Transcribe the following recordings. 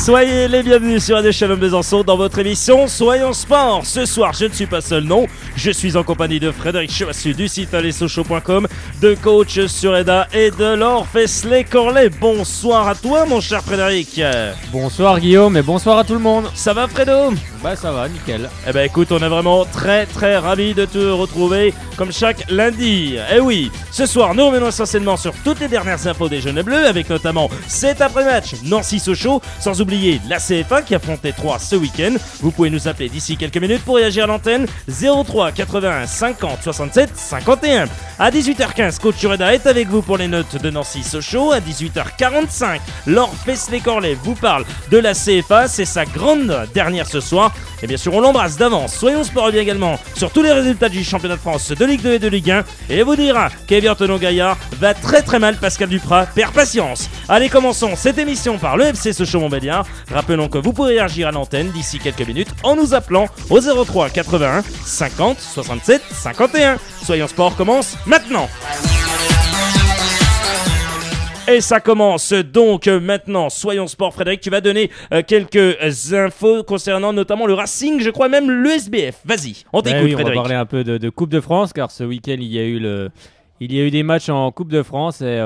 Soyez les bienvenus sur Radio Shalom Besançon dans votre émission Soyons Sport. Ce soir, je ne suis pas seul, non. Je suis en compagnie de Frédéric Chevassu du site allesochaux.com, de Coach Sureda et de Laure Fesley-Corlet. Bonsoir à toi, mon cher Frédéric. Bonsoir Guillaume et bonsoir à tout le monde. Ça va, Fredo? Bah ça va, nickel. Eh ben écoute, on est vraiment très ravis de te retrouver comme chaque lundi. Eh oui, ce soir, nous revenons essentiellement sur toutes les dernières infos des Jeunes Bleus, avec notamment cet après-match Nancy-Sochaux, sans oublier la CFA qui affrontait Troyes ce week-end. Vous pouvez nous appeler d'ici quelques minutes pour réagir à l'antenne 03 81 50 67 51. À 18h15, Coach Ureda est avec vous pour les notes de Nancy-Sochaux. À 18h45, Laure Fesley-Corlet vous parle de la CFA. C'est sa grande dernière ce soir. Et bien sûr, on l'embrasse d'avance. Soyons Sport revient également sur tous les résultats du championnat de France de Ligue 2 et de Ligue 1. Et vous dira qu'Everton Gaillard va très mal. Pascal Duprat perd patience. Allez, commençons cette émission par le FC Sochaux-Montbéliard. Rappelons que vous pourrez réagir à l'antenne d'ici quelques minutes en nous appelant au 03 81 50 67 51. Soyons Sport commence maintenant. Et ça commence donc maintenant. Soyons Sport. Frédéric, tu vas donner quelques infos concernant notamment le Racing, je crois même le SBF. Vas-y, on t'écoute, Oui, Frédéric. on va parler un peu de Coupe de France, car ce week-end il y a eu des matchs en Coupe de France et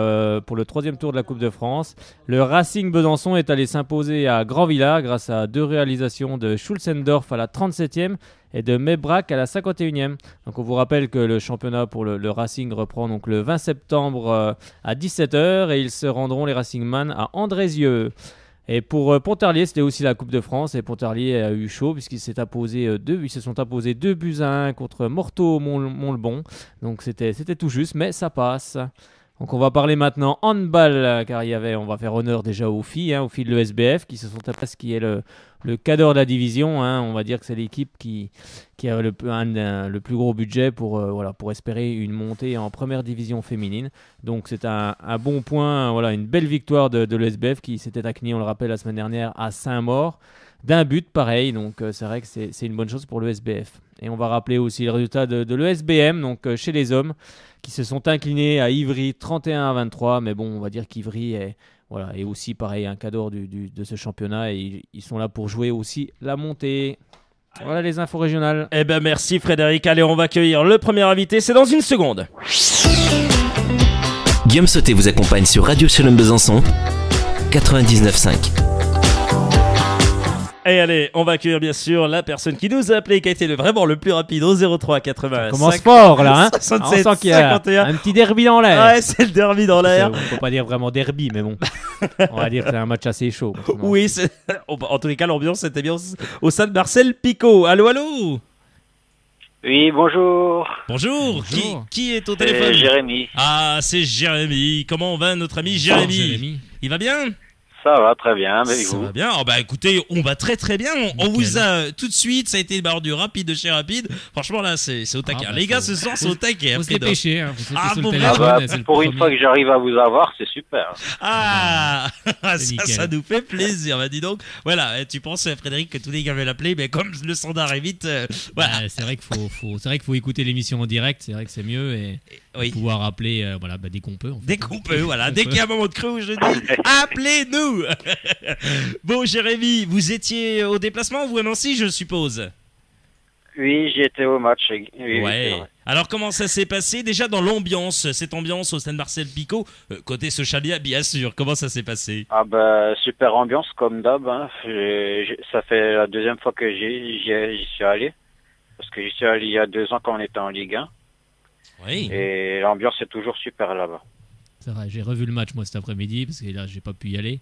pour le troisième tour de la Coupe de France. Le Racing Besançon est allé s'imposer à Grand-Villard grâce à deux réalisations de Schulzendorf à la 37e et de Mebrac à la 51e. Donc on vous rappelle que le championnat pour le Racing reprend donc le 20 septembre à 17h et ils se rendront les Racingman à Andrézieux. Et pour Pontarlier, c'était aussi la Coupe de France et Pontarlier a eu chaud puisqu'ils se sont imposés 2 buts à 1 contre Morteau-Montlebon. Donc c'était tout juste, mais ça passe. Donc on va parler maintenant handball, car on va faire honneur déjà aux filles de l'ESBF qui se sont tapées ce qui est le cadre de la division. On va dire que c'est l'équipe qui a le plus gros budget pour espérer une montée en première division féminine. Donc c'est un bon point, une belle victoire de l'ESBF qui s'était incliné, on le rappelle, la semaine dernière à Saint-Maur. D'un but pareil, donc c'est vrai que c'est une bonne chose pour l'ESBF. Et on va rappeler aussi le résultat de l'ESBM, donc chez les hommes, qui se sont inclinés à Ivry 31-23. Mais bon, on va dire qu'Ivry est aussi pareil un cadre de ce championnat et ils sont là pour jouer aussi la montée. Voilà les infos régionales. Eh ben merci Frédéric. Allez, on va accueillir le premier invité, c'est dans une seconde. Guillaume Sauté vous accompagne sur Radio Shalom Besançon 99.5. Et allez, on va accueillir bien sûr la personne qui nous a appelé, qui a été vraiment le plus rapide au 03 80. Ça commence fort là, 67, on sent qu'il y a 51. un petit derby dans l'air. Ouais, c'est le derby dans l'air. On peut pas dire vraiment derby, mais bon, on va dire que c'est un match assez chaud. Oui, en tous les cas, l'ambiance était bien au sein de Marcel Picot. Allô. Oui, bonjour. Bonjour. Qui est au téléphone? Jérémy. Ah, c'est Jérémy. Comment va notre ami Jérémy? Il va bien? Ça va très bien, mais ça vous? va bien. Écoutez, on va très bien. On vous a tout de suite, ça a été du rapide de chez rapide. Franchement là, c'est au taquet. Les gars, ce soir, c'est au taquet. Faut se dépêcher. Pour une fois que j'arrive à vous avoir, c'est super. Ça nous fait plaisir. Dis donc. Voilà, tu penses, Frédéric, que tous les gars veulent l'appeler, mais comme le standard est vite, voilà. C'est vrai qu'il faut écouter l'émission en direct. C'est vrai que c'est mieux et pouvoir appeler, dès qu'on peut. En fait. Dès qu'on peut, voilà. Dès qu'il y a un moment de creux où je dis, appelez-nous. Bon, Jérémy, vous étiez au déplacement, vous à Nancy, je suppose? Oui, j'y étais au match. Oui, ouais. Alors, comment ça s'est passé? Déjà, dans l'ambiance, cette ambiance au stade Marcel Picot, côté Sochalia, bien sûr, comment ça s'est passé? Super ambiance, comme d'hab. Ça fait la deuxième fois que j'y suis allé. Parce que j'y suis allé il y a 2 ans quand on était en Ligue 1. Oui. Et l'ambiance est toujours super là-bas. C'est vrai, j'ai revu le match moi cet après-midi parce que là j'ai pas pu y aller.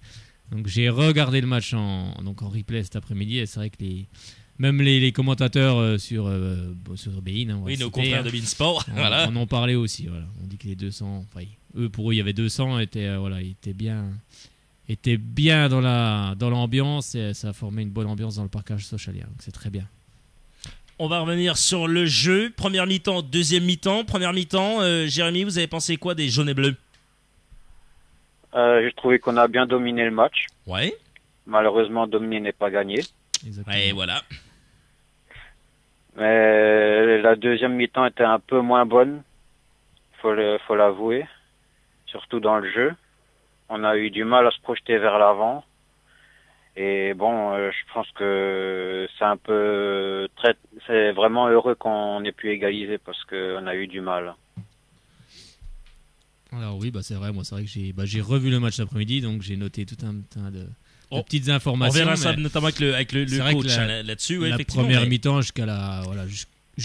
Donc j'ai regardé le match en replay cet après-midi et c'est vrai que même les commentateurs sur Bein, nos confrères de Beansport, on en parlait aussi. Voilà. On dit que les 200, pour eux il y avait 200, étaient bien dans l'ambiance et ça a formé une bonne ambiance dans le parcage Sochalia. Donc c'est très bien. On va revenir sur le jeu. Première mi-temps, deuxième mi-temps. Première mi-temps, Jérémy, vous avez pensé quoi des jaunes et bleus? J'ai trouvé qu'on a bien dominé le match. Ouais. Malheureusement, dominer n'est pas gagné. Exactement. Et voilà. Mais la deuxième mi-temps était un peu moins bonne, faut l'avouer. Surtout dans le jeu. On a eu du mal à se projeter vers l'avant. Et bon, je pense que c'est vraiment heureux qu'on ait pu égaliser parce qu'on a eu du mal. Alors oui, c'est vrai. Moi, c'est vrai que j'ai revu le match l'après-midi, donc j'ai noté tout un tas de petites informations. On verra ça notamment avec le coach là-dessus. La première mi-temps jusqu'à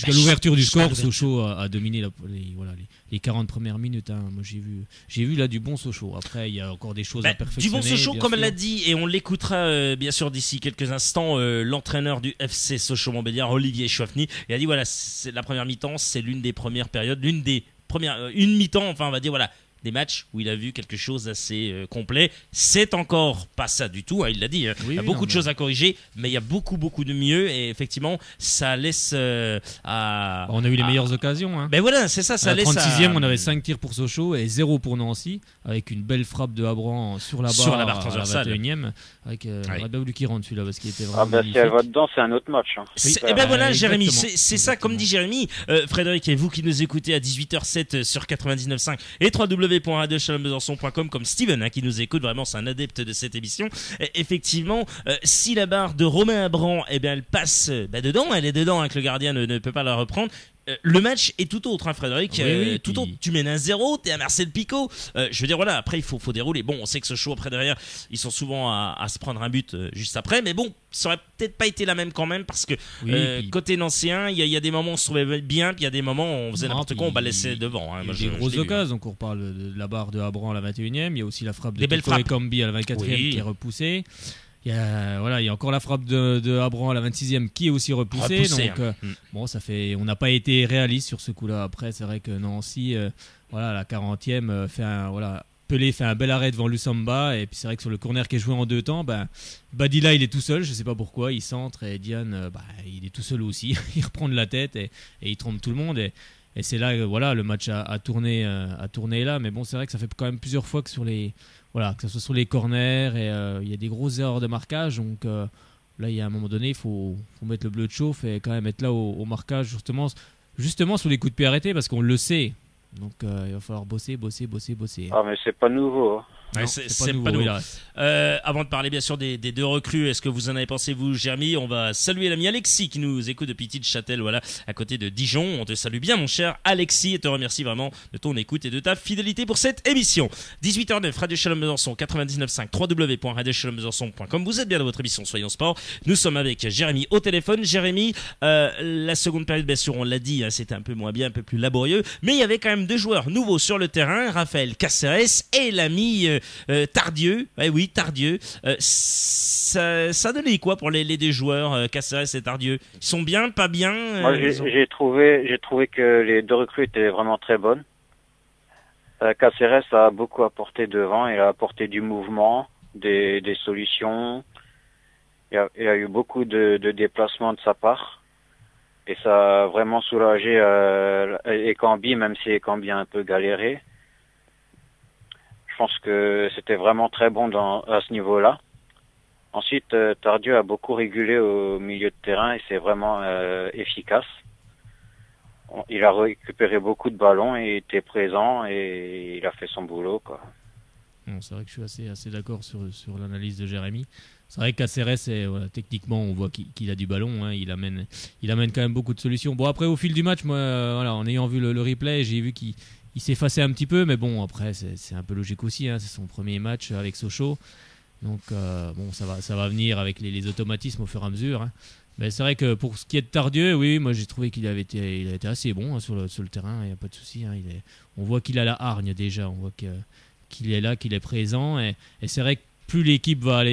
l'ouverture du score, Sochaux a dominé les 40 premières minutes. Moi, j'ai vu là du bon Sochaux. Après, il y a encore des choses à perfectionner. Du bon Sochaux, comme sûr. elle l'a dit, et on l'écoutera bien sûr d'ici quelques instants, l'entraîneur du FC Sochaux-Montbéliard, Olivier Chouafny, il a dit voilà, la première mi-temps, c'est l'une des premières périodes, une mi-temps, enfin on va dire voilà, des matchs où il a vu quelque chose d'assez complet. C'est encore pas ça du tout, il l'a dit. Il y a beaucoup de choses à corriger, mais il y a beaucoup de mieux. Et effectivement, ça laisse à... On a eu les meilleures occasions. Ben voilà, c'est ça. À la 36e, on avait 5 tirs pour Sochaux et 0 pour Nancy, avec une belle frappe de Abran sur la barre transversale. À la 21e. Avec j'aurais bien voulu qu'il rentre celui-là parce qu'il était vraiment si elle va dedans, c'est un autre match. Et ben voilà, Jérémy, c'est ça, comme dit Jérémy. Frédéric, et vous qui nous écoutez à 18h07 sur 99.5 et www.radiochalonbesançon.com, comme Steven qui nous écoute, vraiment c'est un adepte de cette émission. Effectivement, si la barre de Romain Abran, elle passe dedans, elle est dedans, que le gardien ne peut pas la reprendre. Le match est tout autre, Frédéric. Tout autre. Tu mènes 1-0, t'es à Marcel Picot. Je veux dire, voilà, après, il faut dérouler. Bon, on sait que Sochaux, après, derrière, ils sont souvent à se prendre un but juste après. Mais bon, ça aurait peut-être pas été la même quand même, parce que côté nancéen, il y a des moments où on se trouvait bien, puis il y a des moments où on faisait n'importe quoi, on laissait devant. Il y a des grosses occasions. Donc, on parle de la barre de Abran à la 21e. Il y a aussi la frappe de Toko Ekambi à la 24e qui est repoussée. Il y a encore la frappe de Abran à la 26e qui est aussi repoussée. Donc, ça fait, on n'a pas été réaliste sur ce coup-là. Après, c'est vrai que Nancy, la 40e, Pelé fait un bel arrêt devant Lussamba. Et puis, c'est vrai que sur le corner qui est joué en 2 temps, Badila, il est tout seul. Je ne sais pas pourquoi. Il centre et Diane, il est tout seul aussi. Il reprend de la tête et il trompe tout le monde. Et c'est là, le match a tourné là. Mais bon, c'est vrai que ça fait quand même plusieurs fois que que ce soit sur les corners, et il y a des grosses erreurs de marquage. Donc là, il y a un moment donné, il faut mettre le bleu de chauffe et quand même être là au marquage, justement sur les coups de pied arrêtés, parce qu'on le sait. Donc il va falloir bosser. Ah, mais c'est pas nouveau. Non, c'est pas nouveau. Avant de parler bien sûr des 2 recrues, est-ce que vous en avez pensé, vous, Jérémy? On va saluer l'ami Alexis qui nous écoute depuis Tite-Châtel, à côté de Dijon. On te salue bien, mon cher Alexis, et te remercie vraiment de ton écoute et de ta fidélité pour cette émission. 18h09, Radio Chalon Besançon, 99.5, www.radiochalonbesançon.com. Vous êtes bien dans votre émission Soyons Sport. Nous sommes avec Jérémy au téléphone. Jérémy, la seconde période, bien sûr, on l'a dit, c'était un peu moins bien, un peu plus laborieux, mais il y avait quand même 2 joueurs nouveaux sur le terrain, Raphaël Caceres et l'ami Tardieu. Tardieu. Ça donnait quoi pour les 2 joueurs, Caceres et Tardieu? Ils sont bien, pas bien? Moi, j'ai trouvé que les 2 recrues étaient vraiment très bonnes. Caceres a beaucoup apporté devant, il a apporté du mouvement, des solutions. Il y a eu beaucoup de déplacements de sa part. Et ça a vraiment soulagé Ekambi, même si Ekambi a un peu galéré. Je pense que c'était vraiment très bon à ce niveau-là. Ensuite, Tardieu a beaucoup régulé au milieu de terrain et c'est vraiment efficace. Il a récupéré beaucoup de ballons et était présent et il a fait son boulot, quoi. Bon, c'est vrai que je suis assez d'accord sur l'analyse de Jérémy. C'est vrai que Caceres, techniquement, on voit qu'il a du ballon. Il amène quand même beaucoup de solutions. Bon, après, au fil du match, moi, en ayant vu le replay, j'ai vu qu'il s'effaçait un petit peu. Mais bon, après, c'est un peu logique aussi. C'est son premier match avec Sochaux. Donc, ça va venir avec les automatismes au fur et à mesure. Mais c'est vrai que pour ce qui est de Tardieu, oui, moi j'ai trouvé qu'il a été assez bon sur le terrain. Il n'y a pas de souci. On voit qu'il a la hargne déjà. On voit qu'il est là, qu'il est présent. Et c'est vrai que plus l'équipe va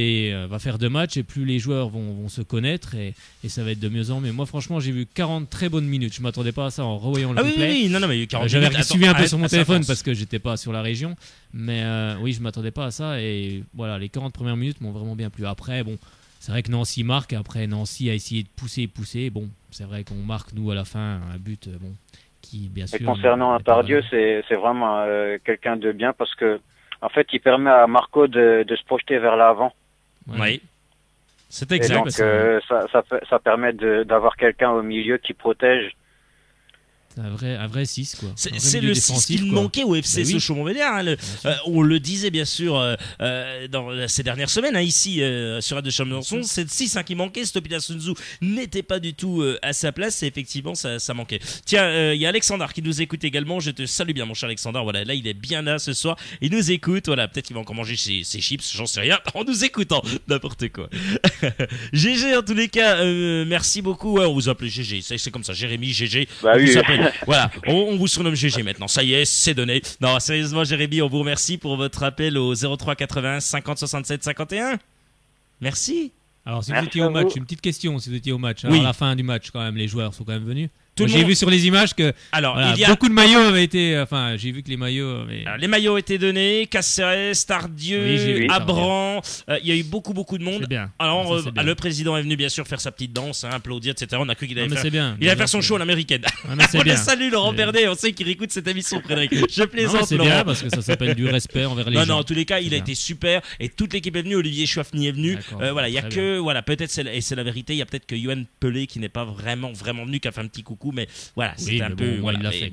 faire de matchs et plus les joueurs vont se connaître et ça va être de mieux en mieux. Moi, franchement, j'ai vu 40 très bonnes minutes. Je ne m'attendais pas à ça en revoyant le replay. Oui, non, mais il y a eu 40 J'avais minutes. suivi un peu sur mon téléphone parce que j'étais pas sur la région. Mais oui, je ne m'attendais pas à ça. Et voilà, les 40 premières minutes m'ont vraiment bien plu. Après, bon, c'est vrai que Nancy marque. Après, Nancy a essayé de pousser. Bon, c'est vrai qu'on marque, nous, à la fin, un but qui, bien sûr... Et concernant Tardieu, c'est vraiment quelqu'un de bien parce que en fait, il permet à Marco de se projeter vers l'avant. Oui, c'est exact. Et donc, ça permet d'avoir quelqu'un au milieu qui protège Un vrai 6 quoi. C'est le 6 qu'il manquait au FC Sochaux-Montbéliard. Hein, on le disait bien sûr dans ces dernières semaines ici sur Radio Chalon-Besançon, c'est le 6 qui manquait. Stopilla Sunzu n'était pas du tout à sa place et effectivement ça manquait. Tiens, il y a Alexandre qui nous écoute également. Je te salue bien mon cher Alexandre. Voilà, là il est bien là ce soir. Il nous écoute. Voilà, peut-être qu'il va encore manger ses chips, j'en sais rien. En nous écoutant, n'importe quoi. GG en tous les cas, merci beaucoup. Ouais, on vous appelle GG, c'est comme ça. Jérémy, GG. Bah oui. Voilà, on vous surnomme GG maintenant. Ça y est, c'est donné. Non, sérieusement, Jérémy, on vous remercie pour votre appel au 03 81 50 67 51. Merci. Alors, si vous étiez au match, une petite question. Si vous étiez au match, alors, à la fin du match, quand même, les joueurs sont quand même venus. J'ai vu sur les images que beaucoup de maillots avaient été. Enfin, j'ai vu que les maillots. Alors, les maillots étaient donnés. Caceres, Tardieu, Abran. Il y a eu beaucoup de monde. Bien. Alors, bien. le président est venu bien sûr faire sa petite danse, applaudir, etc. On a cru qu'il allait faire son show à l'américaine. On le salue, Laurent Bernet. On sait qu'il écoute cette émission, Frédéric. Je plaisante, c'est Laurent. bien parce que ça s'appelle du respect envers les gens. Non, en tous les cas, il a été super et toute l'équipe est venue. Olivier Chouafny est venu. Voilà, il y a que peut-être c'est la vérité. Il y a peut-être que Yoann Pelé qui n'est pas vraiment venu, qui a fait un petit coucou, mais voilà. C'était un peu. Il l'a fait.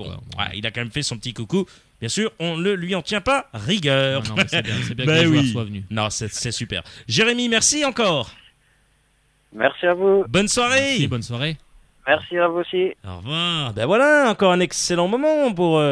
Il a quand même fait son petit coucou. Bien sûr, on ne lui en tient pas rigueur. Non, c'est bien que les joueurs soient venus. Non, c'est super. Jérémy, merci encore. Merci à vous. Bonne soirée. Merci, bonne soirée. Merci à vous aussi. Au revoir. Ben voilà, encore un excellent moment pour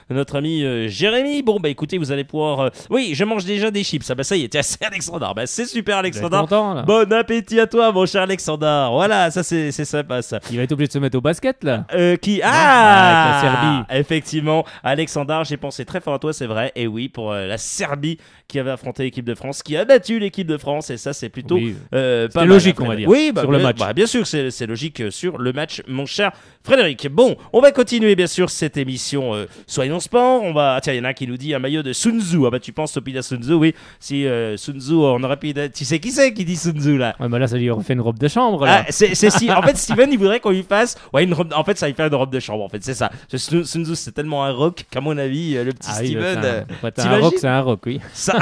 notre ami Jérémy. Bon, bah écoutez, vous allez pouvoir... Oui, je mange déjà des chips. Ah bah ça y est, tiens, c'est Alexandre. Bah c'est super, Alexandre. Content, là. Bon appétit à toi, mon cher Alexandre. Voilà, ça c'est sympa, ça. Il va être obligé de se mettre au basket, là. Avec la Serbie. Effectivement, Alexandre, j'ai pensé très fort à toi, c'est vrai. Et oui, pour la Serbie qui avait affronté l'équipe de France, qui a battu l'équipe de France. Et ça, c'est plutôt pas logique, on va dire, oui, sur le match. Bah, bien sûr, c'est logique sur le match, mon cher Frédéric. Bon, on va continuer bien sûr cette émission Soyons Sport. Tiens, il y en a un qui nous dit un maillot de Sun Tzu. Ah bah tu penses Topila Sun Tzu, oui. Si Sun Tzu, on aurait pu... Tu sais qui c'est qui dit Sun Tzu là? Ouais, bah là ça lui refait une robe de chambre là. En fait Steven il voudrait qu'on lui fasse une robe. En fait ça lui fait une robe de chambre. En fait c'est ça. Sun Tzu c'est tellement un rock qu'à mon avis le petit Steven. Un rock, c'est un rock, oui. Ça...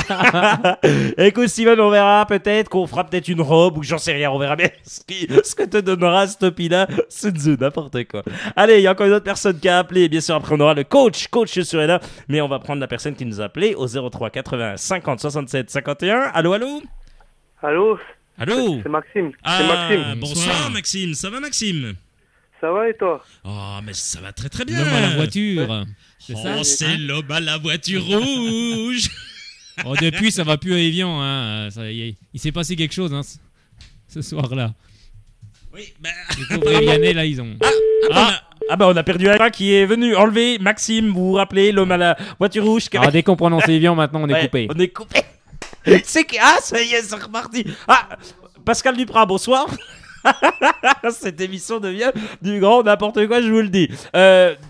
Écoute Steven, on verra peut-être qu'on fera peut-être une robe ou j'en sais rien. On verra bien ce que te donnera Topila Sun Tzu, n'importe quoi. Allez, il y a encore une autre personne qui a appelé. Bien sûr, après on aura le coach serait là. Mais on va prendre la personne qui nous a appelé au 03 80 50 67 51. Allô. Allô. C'est Maxime. Bonsoir Maxime. Ça va Maxime? Ça va et toi? Oh, mais ça va très très bien. L'homme à la voiture. C'est l'homme à la voiture rouge. Depuis, ça va plus à Evian. Hein. Il s'est passé quelque chose ce soir-là. Oui, bah... Les pauvres Evianais, là, ils ont... on a perdu un qui est venu enlever Maxime, vous vous rappelez, l'homme à la voiture rouge. Alors, dès qu'on prononce Evian, maintenant, on est coupé. On est coupé. Ça y est, c'est reparti. Pascal Duprat, bonsoir. Cette émission devient du grand n'importe quoi, je vous le dis.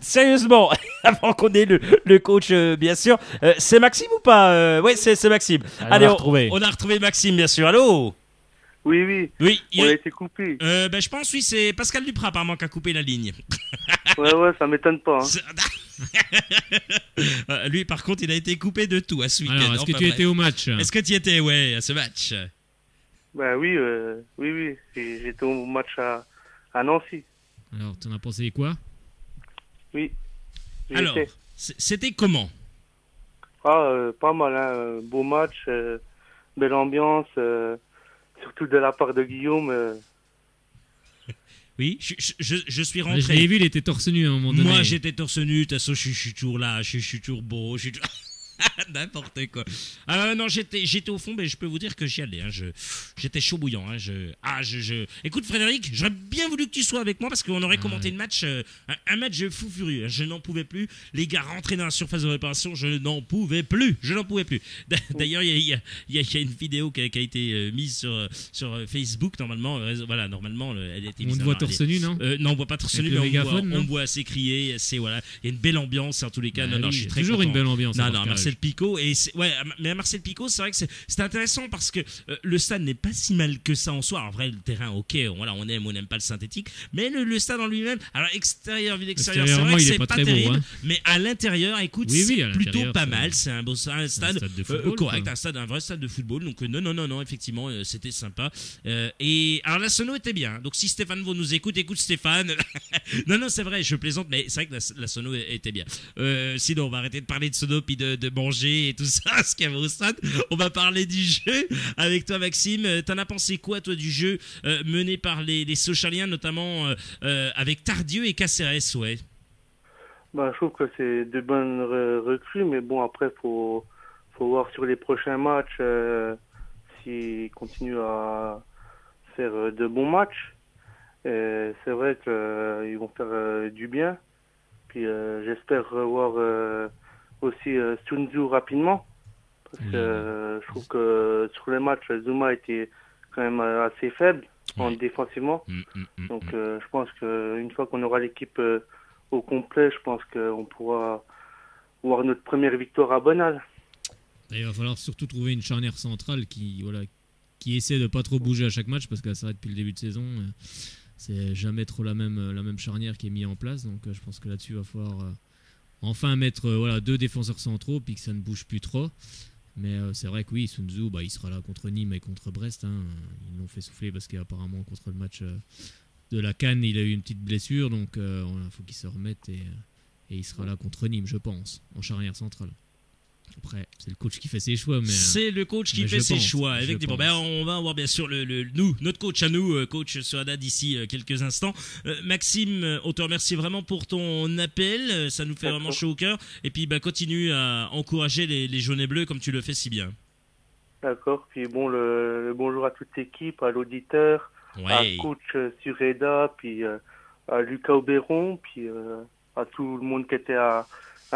Sérieusement, avant qu'on ait le coach, bien sûr, c'est Maxime ou pas? Oui, c'est Maxime. Allez, on a retrouvé Maxime, bien sûr. Allô? Oui, on a été coupé. Je pense, oui, c'est Pascal Duprat apparemment qui a coupé la ligne. Ouais, ça m'étonne pas. Lui, par contre, il a été coupé de tout à ce week-end. Alors, est-ce que tu étais au match? Est-ce que tu y étais, à ce match? Bah oui. J'étais au match à Nancy. Alors, t'en as pensé quoi? Oui. Alors, c'était comment? Pas mal, beau match, belle ambiance, surtout de la part de Guillaume. Oui, je suis rentré. Je l'ai vu, il était torse nu à un moment donné. Moi, j'étais torse nu, de toute façon, je suis toujours là, je suis toujours beau, je suis toujours... N'importe quoi. Non, j'étais au fond, mais je peux vous dire que j'y allais. J'étais chaud bouillant. Écoute, Frédéric, j'aurais bien voulu que tu sois avec moi parce qu'on aurait commenté le match, un match fou furieux. Je n'en pouvais plus. Les gars rentraient dans la surface de réparation, je n'en pouvais plus. D'ailleurs, il y a une vidéo qui a été mise sur Facebook. Normalement, elle a été mise. On te voit torse nu, non? Non, on voit pas torse nu, mais on voit assez crier. Il y a une belle ambiance en tous les cas. Je suis très content. Une belle ambiance. Non, merci Marcel Picot. Et mais à Marcel Picot, c'est vrai que c'est intéressant parce que le stade n'est pas si mal que ça en soi. En vrai, le terrain, ok, voilà, on aime ou on n'aime pas le synthétique, mais le stade en lui-même, alors vue d'extérieur, c'est vrai que c'est pas terrible, beau, hein. Mais à l'intérieur, écoute, c'est plutôt pas mal. C'est un stade de football, correct, un vrai stade de football. Donc non, effectivement, c'était sympa. Et alors la sono était bien. Donc si Stéphane Vaud nous écoute Stéphane. non, c'est vrai, je plaisante, mais c'est vrai que la sono était bien. Sinon, on va arrêter de parler de sono puis de manger et tout ça, ce qu'il y avait au stade. On va parler du jeu avec toi, Maxime. T'en as pensé quoi, toi, du jeu mené par les Sochaliens, notamment avec Tardieu et Caceres, ouais. Je trouve que c'est de bonnes recrues, mais bon, après, faut voir sur les prochains matchs s'ils continuent à faire de bons matchs. Et c'est vrai qu'ils vont faire du bien. Puis j'espère revoir aussi Sunzu rapidement. Parce que je trouve que sur les matchs, Zuma était quand même assez faible défensivement. Donc je pense qu'une fois qu'on aura l'équipe au complet, je pense qu'on pourra voir notre première victoire à Bonal. Il va falloir surtout trouver une charnière centrale qui essaie de pas trop bouger à chaque match, parce que c'est vrai, depuis le début de saison, c'est jamais trop la même charnière qui est mise en place. Donc je pense que là-dessus, il va falloir enfin mettre deux défenseurs centraux, puis que ça ne bouge plus trop. Mais c'est vrai que oui, Sunzu, il sera là contre Nîmes et contre Brest. Hein. Ils l'ont fait souffler parce qu'apparemment, contre le match de la CAN, il a eu une petite blessure. Donc il faut qu'il se remette et il sera là contre Nîmes, je pense, en charnière centrale. Après, c'est le coach qui fait ses choix. C'est le coach qui fait ses choix. Effectivement. On va avoir bien sûr notre coach à nous, coach Soada, d'ici quelques instants. Maxime, on te remercie vraiment pour ton appel. Ça nous fait vraiment chaud au cœur. Et puis, continue à encourager les jaunes et bleus comme tu le fais si bien. D'accord. Puis bon, le bonjour à toute l'équipe, à l'auditeur, à coach Sureda, puis à Lucas Auberon, puis à tout le monde qui était à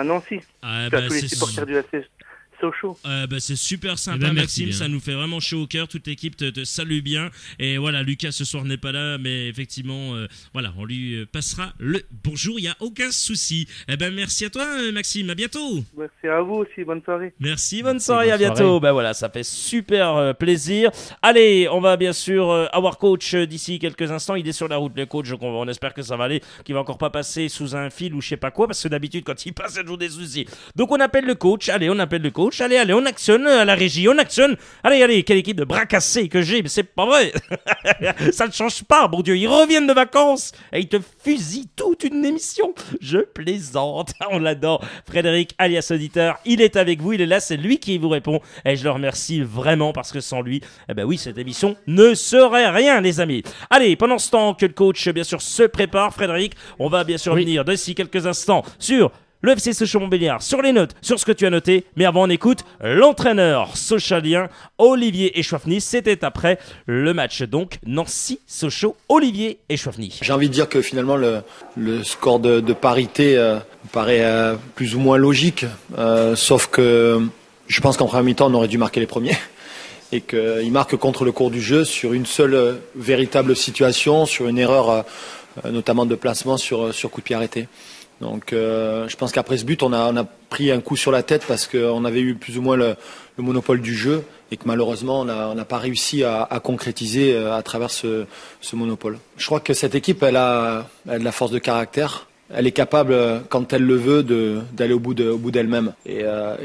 Nancy. À tous les supporters du FC Sochaux. C'est super sympa, Maxime, ça nous fait vraiment chaud au cœur. Toute l'équipe te salue bien. Et voilà, Lucas ce soir n'est pas là, mais effectivement, on lui passera le bonjour, il n'y a aucun souci. Merci à toi, Maxime, à bientôt. Merci à vous aussi, bonne soirée. Bonne soirée, à bientôt. Ça fait super plaisir. Allez, on va bien sûr avoir coach d'ici quelques instants. Il est sur la route, le coach, donc on espère que ça va aller, qu'il va encore pas passer sous un fil ou je sais pas quoi, parce que d'habitude, quand il passe, ça joue des soucis. Donc on appelle le coach. Allez, on actionne à la régie, on actionne. Allez, quelle équipe de bras cassés que j'ai, mais c'est pas vrai. Ça ne change pas, bon Dieu. Ils reviennent de vacances et ils te fusillent toute une émission. Je plaisante, on l'adore. Frédéric, alias auditeur, il est avec vous, il est là, c'est lui qui vous répond. Et je le remercie vraiment parce que sans lui, cette émission ne serait rien, les amis. Allez, pendant ce temps que le coach, bien sûr, se prépare, Frédéric, on va bien sûr venir d'ici quelques instants sur le FC Sochaux-Montbéliard, sur les notes, sur ce que tu as noté. Mais avant, on écoute l'entraîneur sochalien Olivier Echouafny. C'était après le match, donc Nancy-Sochaux, Olivier Echouafny. J'ai envie de dire que finalement, le score de parité me paraît plus ou moins logique. Sauf que je pense qu'en première mi-temps, on aurait dû marquer les premiers. Et qu'il marque contre le cours du jeu sur une seule véritable situation, sur une erreur notamment de placement sur coup de pied arrêté. Donc je pense qu'après ce but, on a pris un coup sur la tête parce qu'on avait eu plus ou moins le monopole du jeu et que malheureusement, on n'a pas réussi à concrétiser à travers ce monopole. Je crois que cette équipe, elle a de la force de caractère. Elle est capable, quand elle le veut, d'aller au bout d'elle-même. Et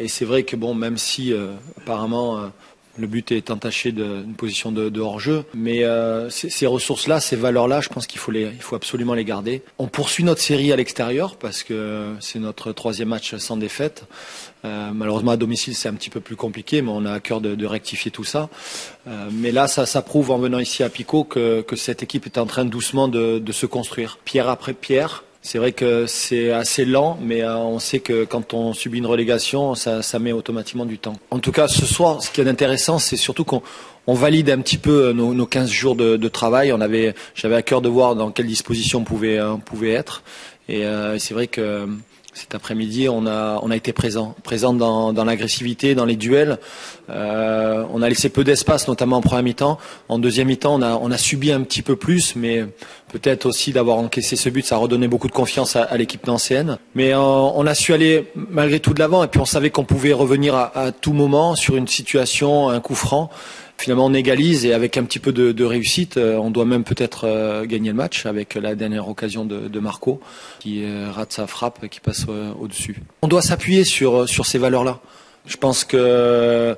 c'est vrai que même si apparemment le but est entaché d'une position de hors-jeu, mais ces ressources-là, ces valeurs-là, je pense qu'il faut absolument les garder. On poursuit notre série à l'extérieur parce que c'est notre 3e match sans défaite. Malheureusement à domicile c'est un petit peu plus compliqué, mais on a à cœur de rectifier tout ça. Mais là, ça prouve en venant ici à Picot que cette équipe est en train doucement de se construire, pierre après pierre. C'est vrai que c'est assez lent, mais on sait que quand on subit une relégation, ça met automatiquement du temps. En tout cas, ce soir, ce qui est intéressant, c'est surtout qu'on valide un petit peu nos 15 jours de travail. J'avais à cœur de voir dans quelle disposition on pouvait être. Et c'est vrai que Cet après-midi, on a été présent dans l'agressivité, dans les duels. On a laissé peu d'espace, notamment en première mi-temps. En deuxième mi-temps, on a subi un petit peu plus, mais peut-être aussi d'avoir encaissé ce but, ça a redonné beaucoup de confiance à l'équipe nancéenne. Mais on a su aller malgré tout de l'avant, et puis on savait qu'on pouvait revenir à tout moment sur une situation, un coup franc. Finalement, on égalise, et avec un petit peu de réussite, on doit même peut-être gagner le match avec la dernière occasion de Marco qui rate sa frappe, qui passe au-dessus. On doit s'appuyer sur ces valeurs-là. Je pense que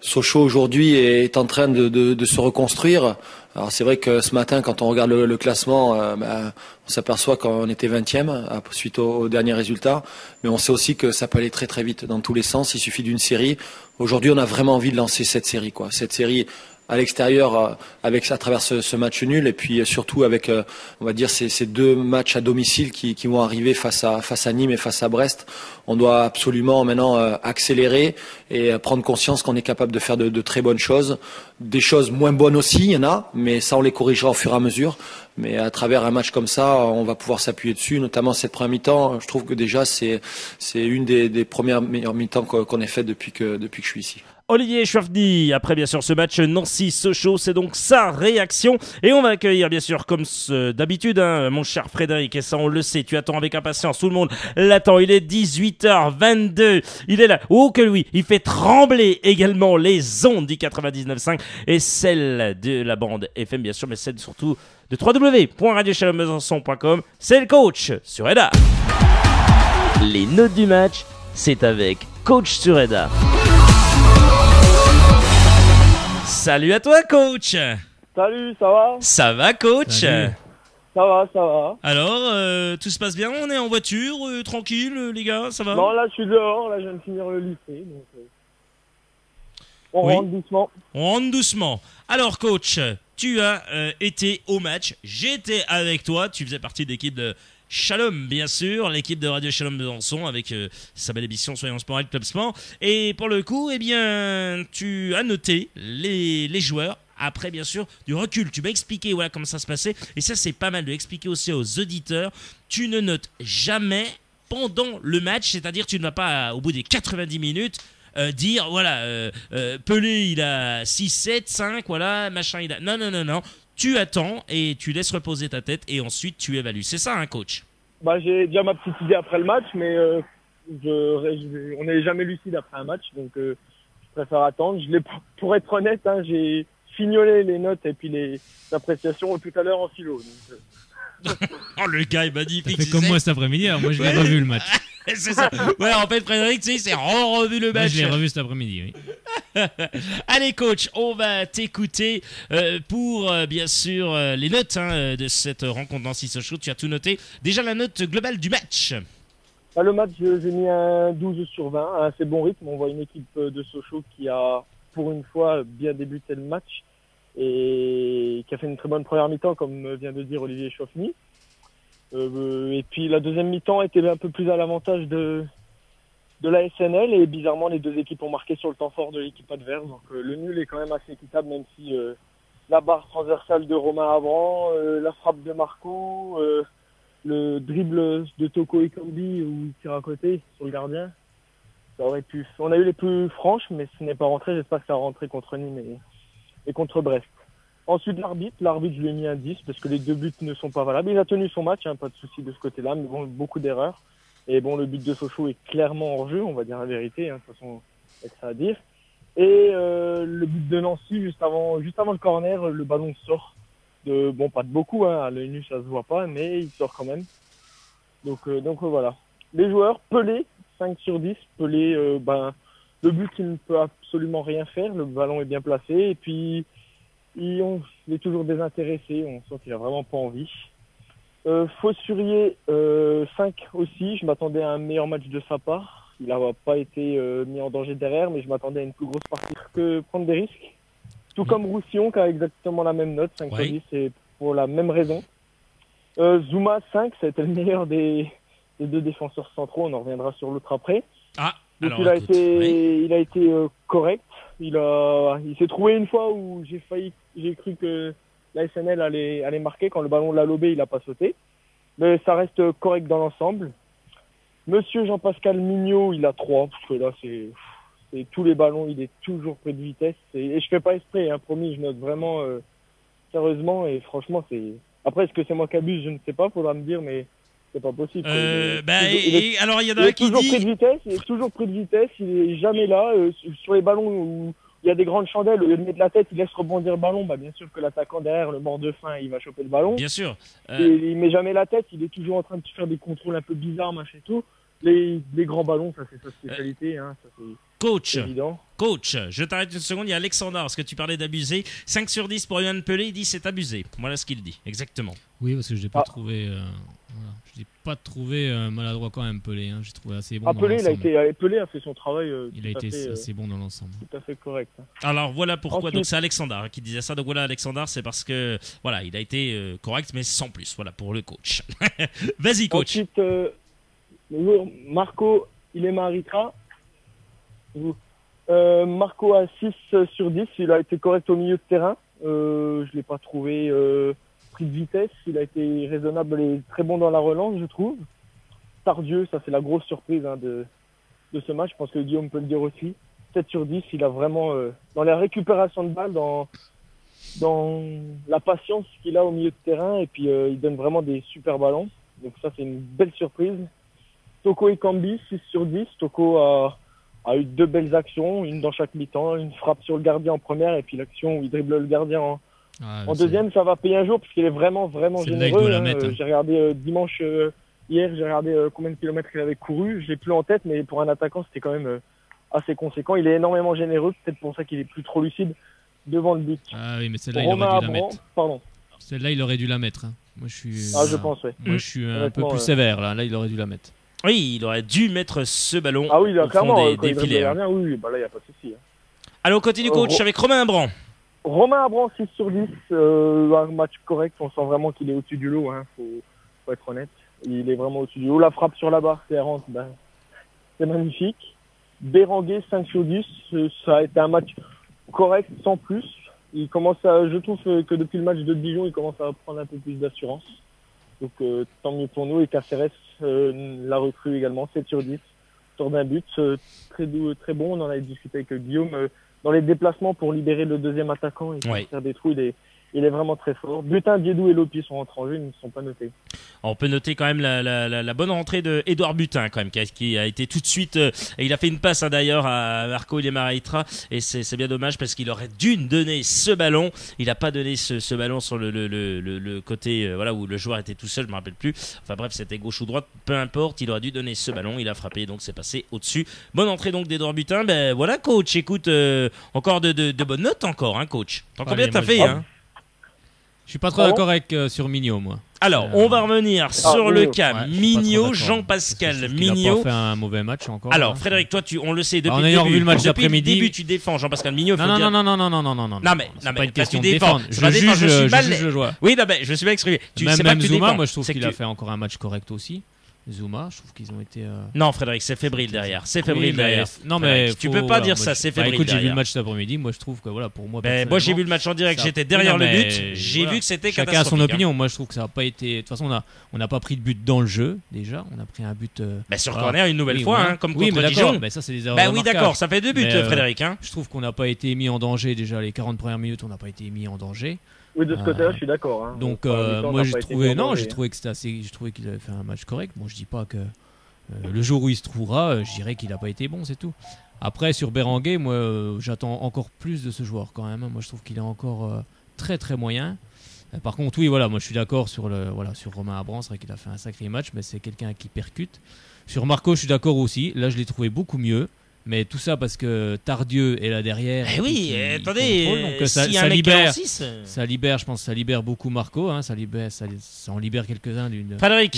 Sochaux aujourd'hui est en train de se reconstruire. Alors c'est vrai que ce matin, quand on regarde le classement, on s'aperçoit qu'on était 20e suite au dernier résultat. Mais on sait aussi que ça peut aller très très vite dans tous les sens. Il suffit d'une série. Aujourd'hui, on a vraiment envie de lancer cette série, quoi. Cette série à l'extérieur, à travers ce match nul, et puis surtout avec, on va dire, ces deux matchs à domicile qui vont arriver face à Nîmes et face à Brest. On doit absolument maintenant accélérer et prendre conscience qu'on est capable de faire de très bonnes choses. Des choses moins bonnes aussi, il y en a, mais ça on les corrigera au fur et à mesure. Mais à travers un match comme ça, on va pouvoir s'appuyer dessus, notamment cette première mi-temps. Je trouve que déjà c'est une des premières meilleures mi-temps qu'on ait fait depuis que je suis ici. Olivier Chouafny, après bien sûr ce match Nancy-Sochaux, c'est donc sa réaction. Et on va accueillir bien sûr comme d'habitude, mon cher Frédéric, et ça on le sait, tu attends avec impatience, tout le monde l'attend, il est 18h22, il est là, oh que oui, il fait trembler également les ondes du 99.5 et celle de la bande FM bien sûr, mais celle surtout de www.radiochalombesançon.com, c'est le coach Sureda. Les notes du match, c'est avec Coach Sureda. Salut à toi coach. Salut, ça va? Ça va coach? Salut. Ça va, ça va. Alors, tout se passe bien? On est en voiture, tranquille les gars, ça va? Non, là je suis dehors, là je viens de finir le lycée, donc on rentre doucement. On rentre doucement. Alors coach, tu as été au match, j'étais avec toi, tu faisais partie de l'équipe de Shalom, bien sûr, l'équipe de Radio Shalom Besançon avec sa belle émission Soyons Sport et Club Sport. Et pour le coup, eh bien, tu as noté les joueurs. Après, bien sûr, du recul. Tu m'as expliqué voilà, comment ça se passait. Et ça, c'est pas mal de l'expliquer aussi aux auditeurs. Tu ne notes jamais pendant le match, c'est-à-dire tu ne vas pas, au bout des 90 minutes, dire, voilà, Pelé, il a 6, 7, 5, voilà, machin, il a... Non. Tu attends et tu laisses reposer ta tête et ensuite tu évalues. C'est ça, hein, coach? Bah, j'ai déjà ma petite idée après le match, mais on n'est jamais lucide après un match, donc je préfère attendre. Pour être honnête, hein, j'ai fignolé les notes et puis les appréciations tout à l'heure en philo. Donc, Oh, le gars est magnifique. C'est comme moi cet après-midi, alors moi je l'ai revu le match. C'est ça. Ouais, en fait, Frédéric, tu sais, c'est revu le Moi match. je l'ai revu cet après-midi, oui. Allez, coach, on va t'écouter pour, bien sûr, les notes de cette rencontre Nancy-Sochaux. Tu as tout noté. Déjà, la note globale du match. le match, j'ai mis un 12 sur 20, un assez bon rythme. On voit une équipe de Sochaux qui a, pour une fois, bien débuté le match et qui a fait une très bonne première mi-temps, comme vient de dire Olivier Chouafny. Et puis la deuxième mi-temps était un peu plus à l'avantage de la SNL, et bizarrement les deux équipes ont marqué sur le temps fort de l'équipe adverse. Donc le nul est quand même assez équitable, même si la barre transversale de Romain Avran, la frappe de Marco, le dribble de Toko Ekambi où il tire à côté sur le gardien, ça aurait pu. On a eu les plus franches, mais ce n'est pas rentré. J'espère que ça va rentrer contre Nîmes et contre Brest. Ensuite, l'arbitre, je lui ai mis un 10 parce que les deux buts ne sont pas valables. Il a tenu son match, pas de souci de ce côté-là, mais bon, beaucoup d'erreurs. Et bon, le but de Sochaux est clairement hors jeu, on va dire la vérité, de toute façon, c'est ça à dire. Et le but de Nancy, juste avant le corner, le ballon sort pas de beaucoup, à l'œil nu ça se voit pas, mais il sort quand même. Donc voilà. Les joueurs, Pelé, 5 sur 10. Pelé, le but, il ne peut absolument rien faire, le ballon est bien placé, et puis il est toujours désintéressé, on sent qu'il a vraiment pas envie. Faussurier, 5 aussi, je m'attendais à un meilleur match de sa part. Il n'a pas été mis en danger derrière, mais je m'attendais à une plus grosse partie que prendre des risques. Tout comme Roussillon qui a exactement la même note, 5 sur 10, et pour la même raison. Zouma, 5, ça a été le meilleur des deux défenseurs centraux, on en reviendra sur l'autre après. Donc il a été correct. Il s'est trouvé une fois où j'ai cru que la SNL allait marquer. Quand le ballon l'a lobé, il n'a pas sauté. Mais ça reste correct dans l'ensemble. Monsieur Jean-Pascal Mignot, il a 3, parce que là, c'est tous les ballons, il est toujours près de vitesse. Et je fais pas exprès, hein, promis, je note vraiment sérieusement. Et franchement, c'est... Après, est-ce que c'est moi qui abuse? Je ne sais pas, faudra me dire, mais c'est pas possible. Alors, il y en a il un est qui toujours dit... près de vitesse, il est toujours près de vitesse, il est jamais là. Sur les ballons où il y a des grandes chandelles, au lieu de mettre la tête, il laisse rebondir le ballon. Bah, bien sûr que l'attaquant derrière, le mort de faim, il va choper le ballon. Bien sûr. Et il met jamais la tête, il est toujours en train de faire des contrôles un peu bizarres, machin et tout. Les grands ballons, ça c'est sa spécialité, hein, ça c'est évident. Coach, je t'arrête une seconde, il y a Alexandre, parce que tu parlais d'abuser. 5 sur 10 pour Yohan Pelé, il dit c'est abusé. Voilà ce qu'il dit, exactement. Oui, parce que je n'ai pas trouvé... je n'ai pas trouvé maladroit quand même, Pelé. Hein. J'ai trouvé assez bon dans Pelé, l'ensemble. Pelé a fait son travail il a été assez bon dans l'ensemble. Tout à fait correct. Hein. Alors voilà pourquoi, Ensuite, donc c'est Alexandre qui disait ça. Donc voilà, Alexandre, c'est parce que voilà, il a été correct, mais sans plus. Voilà pour le coach. Vas-y, coach. Ensuite, Marco Ilemaritra. Marco a 6 sur 10, il a été correct au milieu de terrain. Je l'ai pas trouvé pris de vitesse, il a été raisonnable et très bon dans la relance, je trouve. Tardieu, ça c'est la grosse surprise hein, de ce match, je pense que Guillaume peut le dire aussi. 7 sur 10, il a vraiment, dans la récupération de balles, dans la patience qu'il a au milieu de terrain, et puis il donne vraiment des super ballons. Donc ça c'est une belle surprise. Toko Ekambi, 6 sur 10. Toko a eu 2 belles actions, une dans chaque mi-temps, une frappe sur le gardien en première, et puis l'action où il dribble le gardien en deuxième. Ça va payer un jour, parce qu'il est vraiment généreux. J'ai regardé dimanche, hier, j'ai regardé combien de kilomètres il avait couru. Je l'ai plus en tête, mais pour un attaquant, c'était quand même assez conséquent. Il est énormément généreux, peut-être pour ça qu'il est plus trop lucide devant le but. Ah oui, mais celle-là, il aurait dû la mettre. Pardon. Celle-là, il aurait dû la mettre. Hein. Moi, je suis. Je pense, ouais. Moi, je suis un peu plus sévère, là. Là, il aurait dû la mettre. Oui, il aurait dû mettre ce ballon là, au clairement, fond des filets. Oui, bah là, il n'y a pas de souci. Hein. Allez, on continue, coach, avec Romain Abran. Romain Abran, 6 sur 10. Un match correct. On sent vraiment qu'il est au-dessus du lot. Hein. Faut être honnête. Il est vraiment au-dessus du lot. La frappe sur la barre, c'est magnifique. Berenguer, 5 sur 10. Ça a été un match correct, sans plus. Je trouve que depuis le match de Dijon, il commence à prendre un peu plus d'assurance. Donc tant mieux pour nous. Et Caceres, la recrue également, 7 sur 10. Sort d'un but, très doux, très bon. On en avait discuté avec Guillaume dans les déplacements pour libérer le deuxième attaquant et faire des trous. Il est vraiment très fort. Butin, Diédou et Lopi sont rentrés en jeu, ils ne sont pas notés. On peut noter quand même la bonne rentrée de Édouard Butin quand même, qui a été tout de suite. Et il a fait une passe d'ailleurs à Marco Ilemaritra, et c'est bien dommage parce qu'il aurait dû donner ce ballon. Il n'a pas donné ce ballon sur le côté où le joueur était tout seul, je me rappelle plus. Enfin bref, c'était gauche ou droite, peu importe. Il aurait dû donner ce ballon, il a frappé, donc c'est passé au-dessus. Bonne entrée donc d'Édouard Butin. Ben voilà, coach. Écoute, encore de bonnes notes encore, hein, coach. Combien t'as fait, hein? Je suis pas trop d'accord avec sur Mignot, moi. Alors, on va revenir sur le cas Mignot, Jean-Pascal Mignot. Il a pas fait un mauvais match encore. Alors, Frédéric, toi, on le sait depuis le début. Vu le match d'après-midi. Depuis le début, tu défends Jean-Pascal Mignot. Non, mais c'est pas une question de défendre. Je juge le joueur. Oui, non, mais je suis mal exprimé. Même Zouma, moi, je trouve qu'il a fait encore un match correct aussi. Zouma, je trouve qu'ils ont été. Non, Frédéric, c'est fébrile derrière. C'est fébrile derrière. Non, mais tu peux pas dire ça, c'est fébrile. Écoute, j'ai vu le match cet après-midi. Moi, je trouve que voilà, pour moi. Moi, j'ai vu le match en direct. J'étais derrière le but. J'ai vu que c'était catastrophique. Chacun a son opinion. Moi, je trouve que ça n'a pas été. De toute façon, on n'a pas pris de but dans le jeu déjà. On a pris un but. Sur corner une nouvelle fois, comme contre Dijon. Ça, c'est des erreurs. Oui, d'accord. Ça fait 2 buts, Frédéric. Je trouve qu'on n'a pas été mis en danger déjà les 40 premières minutes. On n'a pas été mis en danger. Oui, de ce côté-là, je suis d'accord. Hein. Donc, moi, j'ai trouvé que c'était assez. Je trouvais qu'il avait fait un match correct. Bon, je dis pas que. Le jour où il se trouvera, je dirais qu'il n'a pas été bon, c'est tout. Après, sur Berenguer, moi, j'attends encore plus de ce joueur quand même. Moi, je trouve qu'il est encore très très moyen. Par contre, oui, voilà, moi, je suis d'accord sur Romain Abran. C'est vrai qu'il a fait un sacré match, mais c'est quelqu'un qui percute. Sur Marco, je suis d'accord aussi. Là, je l'ai trouvé beaucoup mieux. Mais tout ça parce que Tardieu est là derrière. Oui, attendez, donc ça libère, je pense, ça libère beaucoup Marco. Hein, ça en libère quelques-uns d'une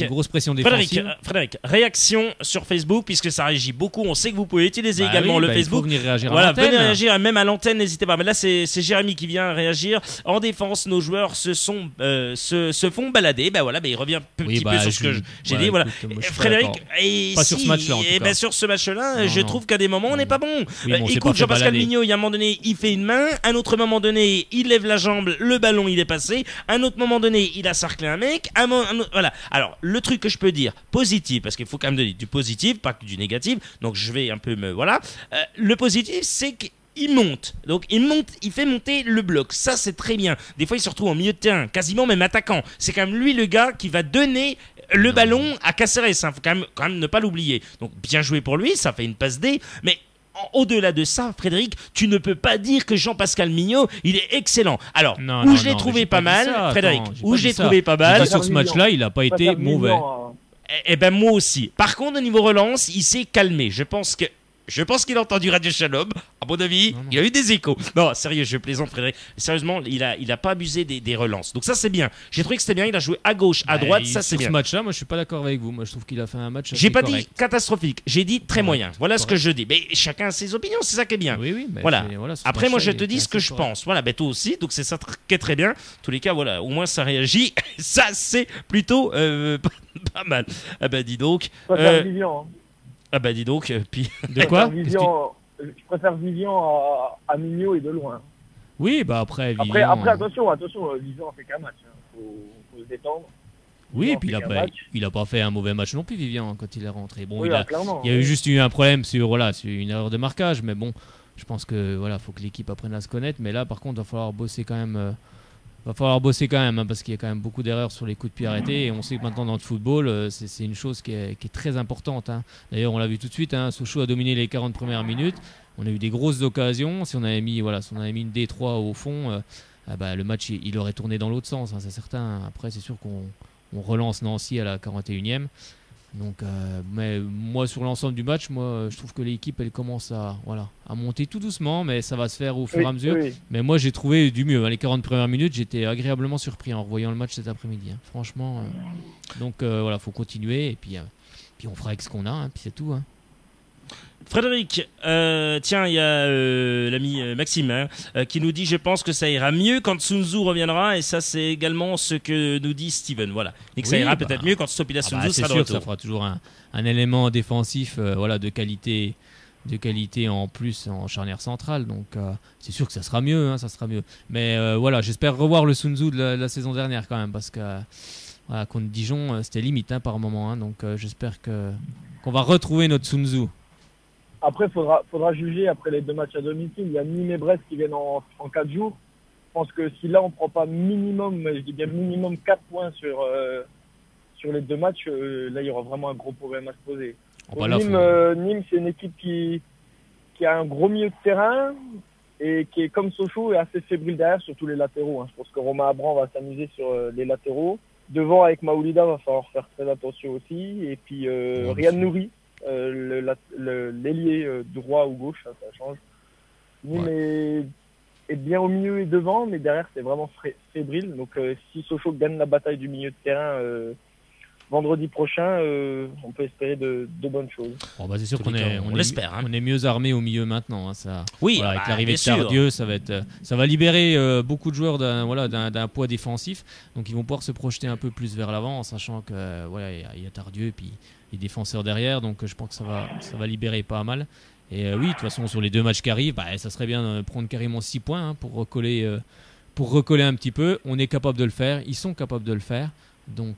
grosse pression défensive. Frédéric, réaction sur Facebook puisque ça réagit beaucoup. On sait que vous pouvez utiliser également le Facebook. Il faut venir réagir à l'antenne. Venez réagir même à l'antenne, n'hésitez pas. Mais là, c'est Jérémy qui vient réagir. En défense, nos joueurs se font balader. Il revient un petit peu sur ce que j'ai dit. Voilà. Frédéric, pas sur ce match-là. Sur ce match-là, je trouve qu'à des moments moment, on n'est pas bon. Oui, bon, on s'est pas Écoute, fait Jean-Pascal balader. Mignot, il y a un moment donné, il fait une main. Un autre moment donné, il lève la jambe, le ballon, il est passé. Un autre moment donné, il a cerclé un mec. Voilà. Alors, le truc que je peux dire, positif, parce qu'il faut quand même donner du positif, pas que du négatif. Donc, je vais un peu me... Voilà. Le positif, c'est que il monte, donc il fait monter le bloc, ça c'est très bien. Des fois il se retrouve en milieu de terrain, quasiment même attaquant. C'est quand même lui le gars qui va donner le ballon à Caceres, hein. Faut quand même ne pas l'oublier. Donc bien joué pour lui, ça fait une passe D, mais au-delà de ça, Frédéric, tu ne peux pas dire que Jean-Pascal Mignot, il est excellent. Alors, où je l'ai trouvé pas mal, Frédéric, où je l'ai trouvé pas mal. Sur ce match-là, il n'a pas été mauvais. Eh ben moi aussi. Par contre, au niveau relance, il s'est calmé. Je pense qu'il a entendu Radio Shalom. À mon avis, il y a eu des échos. Non, sérieux, je plaisante, Frédéric. Sérieusement, il a pas abusé des relances. Donc ça, c'est bien. J'ai trouvé que c'était bien. Il a joué à gauche, à droite. Ça, c'est bien. Ce match-là, moi, je suis pas d'accord avec vous. Moi, je trouve qu'il a fait un match assez J'ai pas correct. dit catastrophique. J'ai dit très moyen. Voilà ce que je dis. Mais chacun a ses opinions. C'est ça qui est bien. Oui, mais voilà. ce Après, moi, je match-là, te il dis était ce que assez je correct. pense. Voilà, toi aussi. Donc c'est ça qui est très bien. En tous les cas, voilà. Au moins, ça réagit. Ça, c'est plutôt pas mal. Ah bah dis donc. Ah bah dis donc. Puis de quoi? Je préfère Vivian à Mignot et de loin. Oui, bah après, Vivian... Après attention, Vivian a fait qu'un match. Faut se détendre. Oui, et puis il a pas fait un mauvais match non plus, Vivian, quand il est rentré. Bon, oui, il y a eu juste eu un problème sur une erreur de marquage, mais bon, je pense que faut que l'équipe apprenne à se connaître. Mais là, par contre, il va falloir bosser quand même. Hein, parce qu'il y a quand même beaucoup d'erreurs sur les coups de pied arrêtés. Et on sait que maintenant, dans le football, c'est une chose qui est très importante. Hein. D'ailleurs, on l'a vu tout de suite. Hein, Sochaux a dominé les 40 premières minutes. On a eu des grosses occasions. Si on avait mis une D3 au fond, le match il aurait tourné dans l'autre sens. Hein, c'est certain. Après, c'est sûr qu'on relance Nancy à la 41e. Donc, mais moi, sur l'ensemble du match, je trouve que l'équipe, elle commence à monter tout doucement, mais ça va se faire au fur et à mesure. Oui. Mais moi, j'ai trouvé du mieux. Les 40 premières minutes, j'étais agréablement surpris en revoyant le match cet après-midi. Hein. Franchement, donc faut continuer et puis on fera avec ce qu'on a, hein, puis c'est tout. Hein. Frédéric, tiens, il y a l'ami Maxime qui nous dit « Je pense que ça ira mieux quand Sun Tzu reviendra » et ça c'est également ce que nous dit Steven. Voilà. Et que ça ira peut-être mieux quand Stopila Sun Tzu sera de retour. Ça fera toujours un élément défensif de qualité en plus en charnière centrale. Donc c'est sûr que ça sera mieux. Hein, ça sera mieux. Mais j'espère revoir le Sun Tzu de la saison dernière quand même parce que contre Dijon c'était limite par moment. Hein, donc j'espère qu'on va retrouver notre Sun Tzu. Après, faudra juger après les deux matchs à domicile. Il y a Nîmes et Brest qui viennent en 4 jours. Je pense que si là, on ne prend pas minimum 4 points sur les deux matchs, là, il y aura vraiment un gros problème à se poser. Nîmes, c'est une équipe qui a un gros milieu de terrain et qui est comme Sochaux et assez fébrile derrière, surtout les latéraux. Hein. Je pense que Romain Abran va s'amuser sur les latéraux. Devant, avec Maoulida, va falloir faire très attention aussi. Et puis, Riyad Nouri. L'ailier droit ou gauche, ça change. Nîmes est bien au milieu et devant, mais derrière c'est vraiment fébrile. Donc si Sochaux gagne la bataille du milieu de terrain vendredi prochain, on peut espérer de bonnes choses. C'est sûr on l'espère. On est mieux armé au milieu maintenant. Hein, ça. Oui, avec l'arrivée de Tardieu, ça va libérer beaucoup de joueurs d'un poids défensif. Donc ils vont pouvoir se projeter un peu plus vers l'avant, en sachant que il y a Tardieu et puis les défenseurs derrière. Donc je pense que ça va libérer pas mal. Et oui, de toute façon sur les deux matchs qui arrivent, ça serait bien de prendre carrément 6 points pour recoller un petit peu. On est capable de le faire. Ils sont capables de le faire. Donc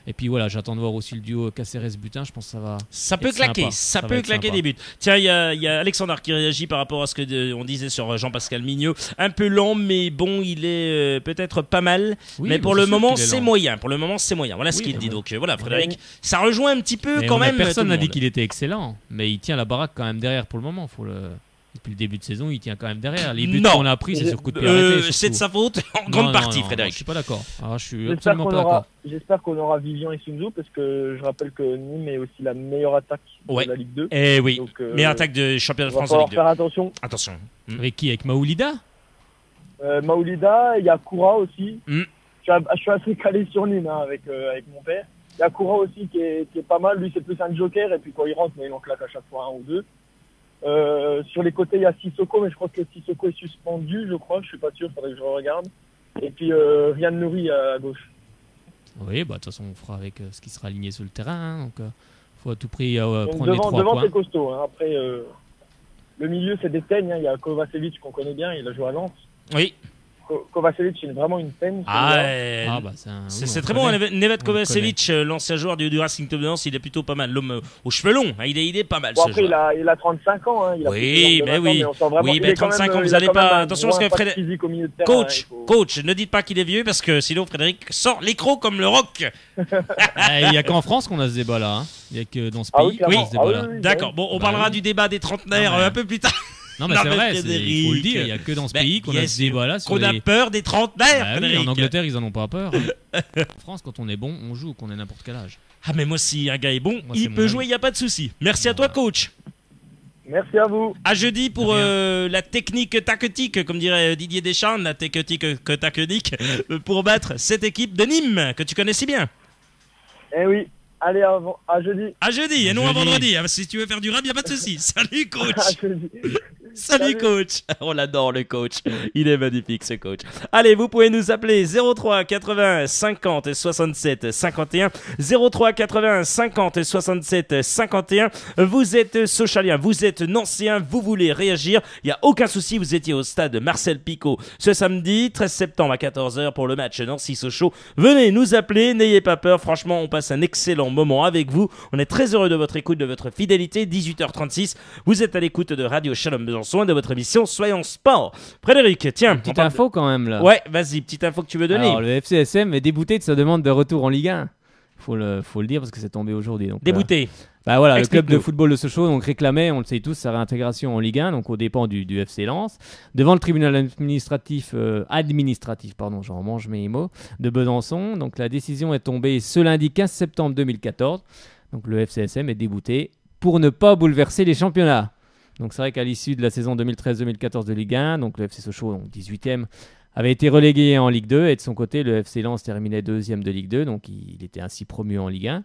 et puis j'attends de voir aussi le duo Caceres-Butin. Je pense que ça peut claquer, ça peut claquer des buts. Tiens, il y a Alexandre qui réagit par rapport à ce que on disait sur Jean-Pascal Mignot. Un peu lent, mais bon, il est peut-être pas mal. Oui, mais pour le moment, c'est moyen. Pour le moment, c'est moyen. Voilà ce qu'il dit. Donc Frédéric, ça rejoint un petit peu quand même. Personne n'a dit qu'il était excellent, mais il tient la baraque quand même derrière pour le moment. Depuis le début de saison, il tient quand même derrière. Les buts qu'on a pris, c'est sur coup de pied arrêté. C'est de sa faute en grande partie, Frédéric. Je suis pas d'accord. Je suis absolument pas d'accord. J'espère qu'on aura Vivian et Sun Tzu parce que je rappelle que Nîmes est aussi la meilleure attaque de la Ligue 2. Eh oui, meilleure attaque de championnat de France de Ligue 2. Faire attention. Avec qui? Avec Maoulida? Maoulida, il y a Koura aussi. Je suis assez calé sur Nîmes avec mon père. Il y a Koura aussi qui est pas mal. Lui, c'est plus un joker et puis quand il rentre, il en claque à chaque fois un ou deux. Sur les côtés, il y a Sissoko, mais je crois que Sissoko est suspendu, je crois. Je suis pas sûr, faudrait que je regarde. Et puis Riyad Nouri à gauche. Oui, de toute façon, on fera avec ce qui sera aligné sur le terrain. Donc, faut à tout prix prendre les 3 devant, points. c'est costaud. Hein. Après, le milieu, c'est des teignes. Hein. Il y a Kovacevic qu'on connaît bien, il a joué à Lens. Oui. Kovacevic, c'est vraiment une teigne. C'est très bon. Nevet Kovacevic, l'ancien joueur du Racing Club de Lens, il est plutôt pas mal. L'homme aux cheveux longs, hein, il est pas mal. Bon, ce après, joueur. il a 35 ans. Hein. Oui, mais oui. Oui, mais 35 ans, vous n'allez pas. Attention, parce que Frédéric. Coach, ne dites pas qu'il est vieux, parce que sinon Frédéric sort les crocs comme le rock. Il n'y a qu'en France qu'on a ce débat-là. Hein. Il n'y a que dans ce pays qu'on a ce débat-là. D'accord. Bon, on parlera du débat des trentenaires un peu plus tard. Non, mais c'est vrai, il faut le dire, il n'y a que dans ce pays qu'on a ce débat-là. Qu'on a peur des trentenaires. Oui, en Angleterre, ils n'en ont pas peur. En France, quand on est bon, on joue, qu'on ait n'importe quel âge. Ah, mais moi, si un gars est bon, il peut jouer, il n'y a pas de souci. Merci à toi, coach. Merci à vous. À jeudi pour la technique tactique, comme dirait Didier Deschamps, la technique tactique, pour battre cette équipe de Nîmes, que tu connais si bien. Eh oui. Allez, à jeudi. À jeudi, et non à vendredi. Si tu veux faire du rap, il n'y a pas de souci. Salut, coach. Salut, coach. On l'adore, le coach. Il est magnifique, ce coach. Allez, vous pouvez nous appeler 03 80 50 67 51. 03 80 50 67 51. Vous êtes Socialien, vous êtes Nancéen, vous voulez réagir. Il n'y a aucun souci, vous étiez au stade Marcel Picot ce samedi 13 septembre à 14h pour le match Nancy-Sochaux. Venez nous appeler, n'ayez pas peur. Franchement, on passe un excellent moment avec vous. On est très heureux de votre écoute, de votre fidélité. 18h36, vous êtes à l'écoute de Radio Shalom Besançon, de votre émission Soyons Sport. Frédéric, tiens. Petite info quand même là. Ouais, vas-y, petite info que tu veux donner. Alors, le FCSM est débouté de sa demande de retour en Ligue 1. Faut le dire parce que c'est tombé aujourd'hui. Donc, débouté. Bah voilà, le club de football de Sochaux donc réclamait, on le sait tous, sa réintégration en Ligue 1, donc aux dépens du FC Lens, devant le tribunal administratif, j'en mange mes mots, de Besançon. Donc la décision est tombée ce lundi 15 septembre 2014. Donc le FCSM est débouté pour ne pas bouleverser les championnats. Donc c'est vrai qu'à l'issue de la saison 2013-2014 de Ligue 1, donc le FC Sochaux, donc 18e, avait été relégué en Ligue 2, et de son côté, le FC Lens terminait 2e de Ligue 2, donc il était ainsi promu en Ligue 1.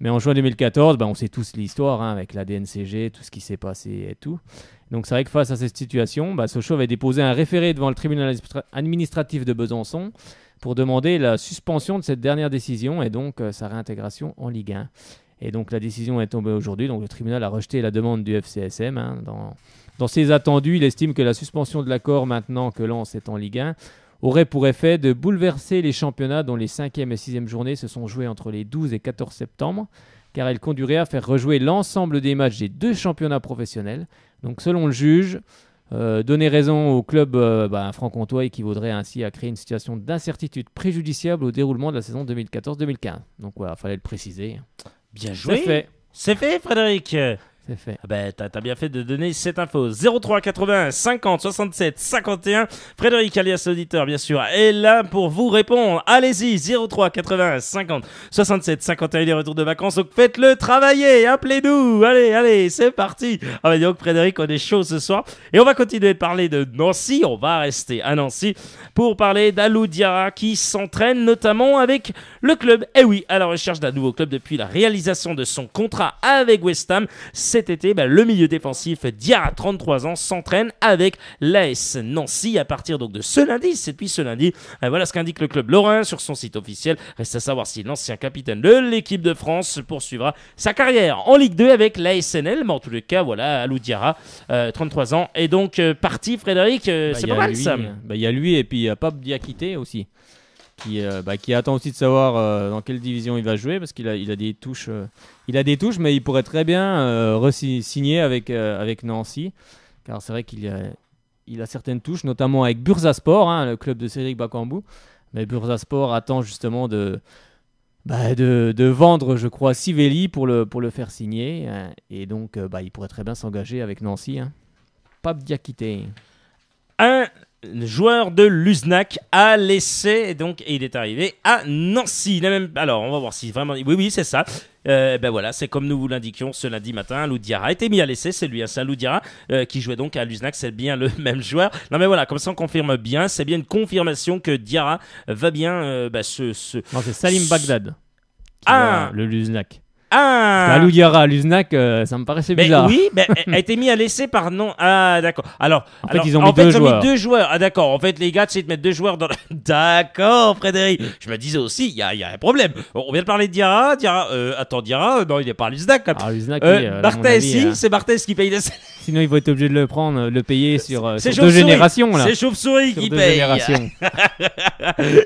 Mais en juin 2014, on sait tous l'histoire, avec la DNCG, tout ce qui s'est passé et tout. Donc c'est vrai que face à cette situation, Sochaux avait déposé un référé devant le tribunal administratif de Besançon pour demander la suspension de cette dernière décision et donc sa réintégration en Ligue 1. Et donc la décision est tombée aujourd'hui, donc le tribunal a rejeté la demande du FCSM. Dans ses attendus, il estime que la suspension de l'accord maintenant que Lens est en Ligue 1 aurait pour effet de bouleverser les championnats dont les 5e et 6e journées se sont jouées entre les 12 et 14 septembre, car elle conduirait à faire rejouer l'ensemble des matchs des deux championnats professionnels. Donc selon le juge, donner raison au club franc-comtois équivaudrait ainsi à créer une situation d'incertitude préjudiciable au déroulement de la saison 2014-2015. Donc voilà, fallait le préciser. Bien joué. C'est fait. C'est fait, Frédéric. C'est fait. T'as bien fait de donner cette info. 03 80 50 67 51. Frédéric, alias auditeur, bien sûr, est là pour vous répondre. Allez-y, 03 80 50 67 51. Il est retour de vacances, donc faites-le travailler. Appelez-nous. Allez, c'est parti. Donc, Frédéric, on est chaud ce soir. Et on va continuer de parler de Nancy. On va rester à Nancy pour parler d'Alou Diarra qui s'entraîne notamment avec le club. Et oui, à la recherche d'un nouveau club depuis la réalisation de son contrat avec West Ham. Cet été, le milieu défensif Diarra, 33 ans, s'entraîne avec l'AS Nancy à partir donc de ce lundi. C'est depuis ce lundi. Voilà ce qu'indique le club lorrain sur son site officiel. Reste à savoir si l'ancien capitaine de l'équipe de France poursuivra sa carrière en Ligue 2 avec l'ASNL. Mais en tous les cas, voilà, Alou Diarra, 33 ans, est donc parti. Frédéric, c'est pas mal ça. Il y a lui et puis il y a Pape Diakité aussi. Qui attend aussi de savoir dans quelle division il va jouer parce qu'il a des touches. Il a des touches, mais il pourrait très bien signer avec Nancy, car c'est vrai qu'il a certaines touches, notamment avec Bursaspor, le club de Cédric Bakambu. Mais Bursaspor attend justement de vendre, je crois, Sivelli pour le faire signer, et donc il pourrait très bien s'engager avec Nancy. Pape Diakité. Un joueur de Luznac a laissé, et il est arrivé à Nancy. Alors, on va voir si vraiment... Oui, c'est ça. Voilà, c'est comme nous vous l'indiquions ce lundi matin. Alou Diarra a été mis à l'essai, c'est lui, c'est Alou Diarra qui jouait donc à Luznac, c'est bien le même joueur. Non mais voilà, comme ça on confirme bien, c'est bien une confirmation que Diarra va bien Non, c'est Salim Bagdad. Le Luznac. Ah Alou Diarra à Luznac, ça me paraissait mais bizarre. oui, mais a été mis à l'essai par non. Ah, d'accord. Alors, En fait, ils ont mis deux joueurs. Ah, d'accord. En fait, les gars, c'est de mettre 2 joueurs dans la... D'accord, Frédéric. Je me disais aussi, il y a un problème. On vient de parler de Diarra. Diarra, non, il est pas à Luznac. Ah, Luznac, oui, à mon Barthez, avis, si, c'est Barthez qui paye l'essai. Sinon, ils vont être obligés de le prendre, le payer sur C'est 2 générations. Là. C'est Chauve-souris Sur qui 2 paye. générations.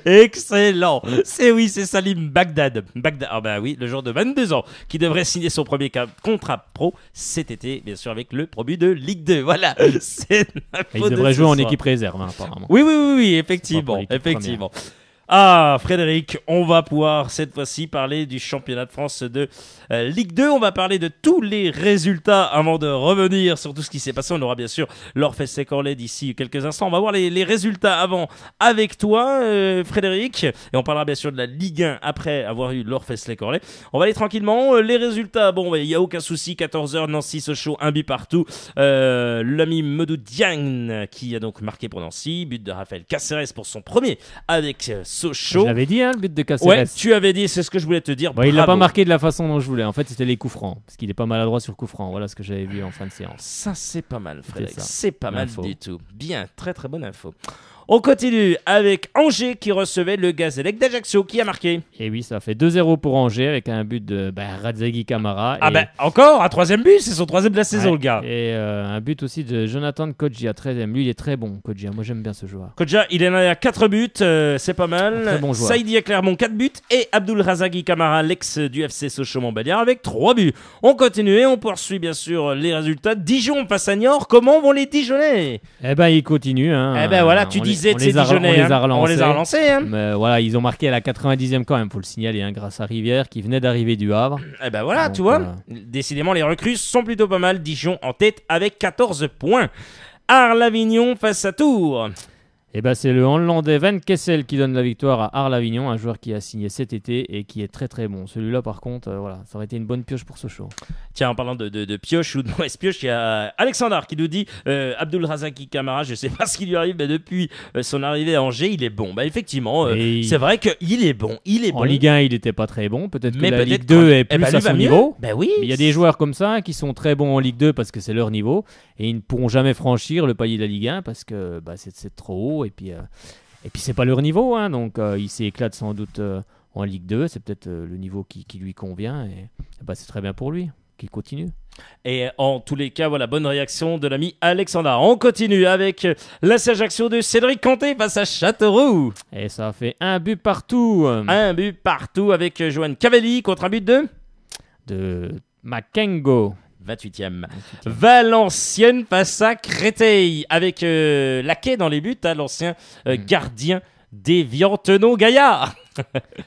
Excellent. C'est Salim Bagdad. Ah bah oui, le joueur de 22 ans qui devrait signer son premier contrat pro cet été, bien sûr, avec le promu de Ligue 2. Voilà. Il devrait jouer en équipe réserve, hein, apparemment. Oui, effectivement. Première. Ah, Frédéric, on va pouvoir cette fois-ci parler du championnat de France de Ligue 2. On va parler de tous les résultats avant de revenir sur tout ce qui s'est passé. On aura bien sûr l'Orphée-Sécorlais d'ici quelques instants. On va voir les résultats avant avec toi, Frédéric. Et on parlera bien sûr de la Ligue 1 après avoir eu l'Orphée-Sécorlais. On va aller tranquillement. Les résultats, bon, il n'y a aucun souci. 14h, Nancy-Sochaux, 1 but partout. L'ami Medou Diagne qui a donc marqué pour Nancy. But de Raphaël Caceres pour son premier avec Sochaux. Je l'avais dit, hein, le but de Caceres. Ouais, tu avais dit, c'est ce que je voulais te dire. Bon, il l'a pas marqué de la façon dont je voulais. En fait, c'était les coups francs. Parce qu'il est pas maladroit sur coups francs. Voilà ce que j'avais vu en fin de séance. Ça, c'est pas mal, Frédéric. ça. C'est pas mal L'info. du tout. Bien, très très bonne info. On continue avec Angers qui recevait le Gazélec d'Ajaccio qui a marqué. Et oui, ça fait 2-0 pour Angers avec un but de Radzagi Camara. Ah encore un 3e but, c'est son 3e de la saison, le gars. Et un but aussi de Jonathan Kodjia, 13e. Lui, il est très bon, Kodjia. Moi, j'aime bien ce joueur. Kodja, il en a 4 buts, c'est pas mal. Très bon joueur. Saïdi à Clermont, 4 buts. Et Abdul Razagi Camara, l'ex du FC Sochaux-Montbéliard, avec 3 buts. On continue et on poursuit bien sûr les résultats. Dijon face à Niort, comment vont les Dijonnais? Eh ben, ils continuent. Hein. Eh ben voilà, tu disais de ces Dijonnais. On les a relancés. Hein. Mais voilà, ils ont marqué à la 90e quand même, faut le signaler, hein, grâce à Rivière qui venait d'arriver du Havre. Eh ben voilà, donc, tu vois, décidément les recrues sont plutôt pas mal. Dijon en tête avec 14 points. Arles-Avignon face à Tours. Et ben c'est le Hollandais Van Kessel qui donne la victoire à Arles-Avignon, un joueur qui a signé cet été et qui est très très bon. Celui-là par contre, voilà, ça aurait été une bonne pioche pour Sochaux. Tiens, en parlant de pioche ou de mauvaise pioche, il y a Alexandre qui nous dit Abdul Razaki Camara, je sais pas ce qui lui arrive, mais depuis son arrivée à Angers, il est bon. Bah effectivement, c'est vrai qu'il est bon. En Ligue 1, il était pas très bon. Peut-être que la Ligue 2 est plus à son niveau. Bah oui. Il y a des joueurs comme ça qui sont très bons en Ligue 2 parce que c'est leur niveau et ils ne pourront jamais franchir le palier de la Ligue 1 parce que c'est trop haut et puis c'est pas leur niveau, hein, donc il s'éclate sans doute en Ligue 2, c'est peut-être le niveau qui lui convient et c'est très bien pour lui, qu'il continue. Et en tous les cas, voilà, bonne réaction de l'ami Alexandra. On continue avec l'AS Ajaccio de Cédric Kanté face à Châteauroux. Et ça fait 1 but partout. 1 but partout avec Johan Cavelli contre un but de Makengo. 28e. Valenciennes face à Créteil avec Laquet dans les buts, l'ancien gardien d'Évian Tenon-Gaillard.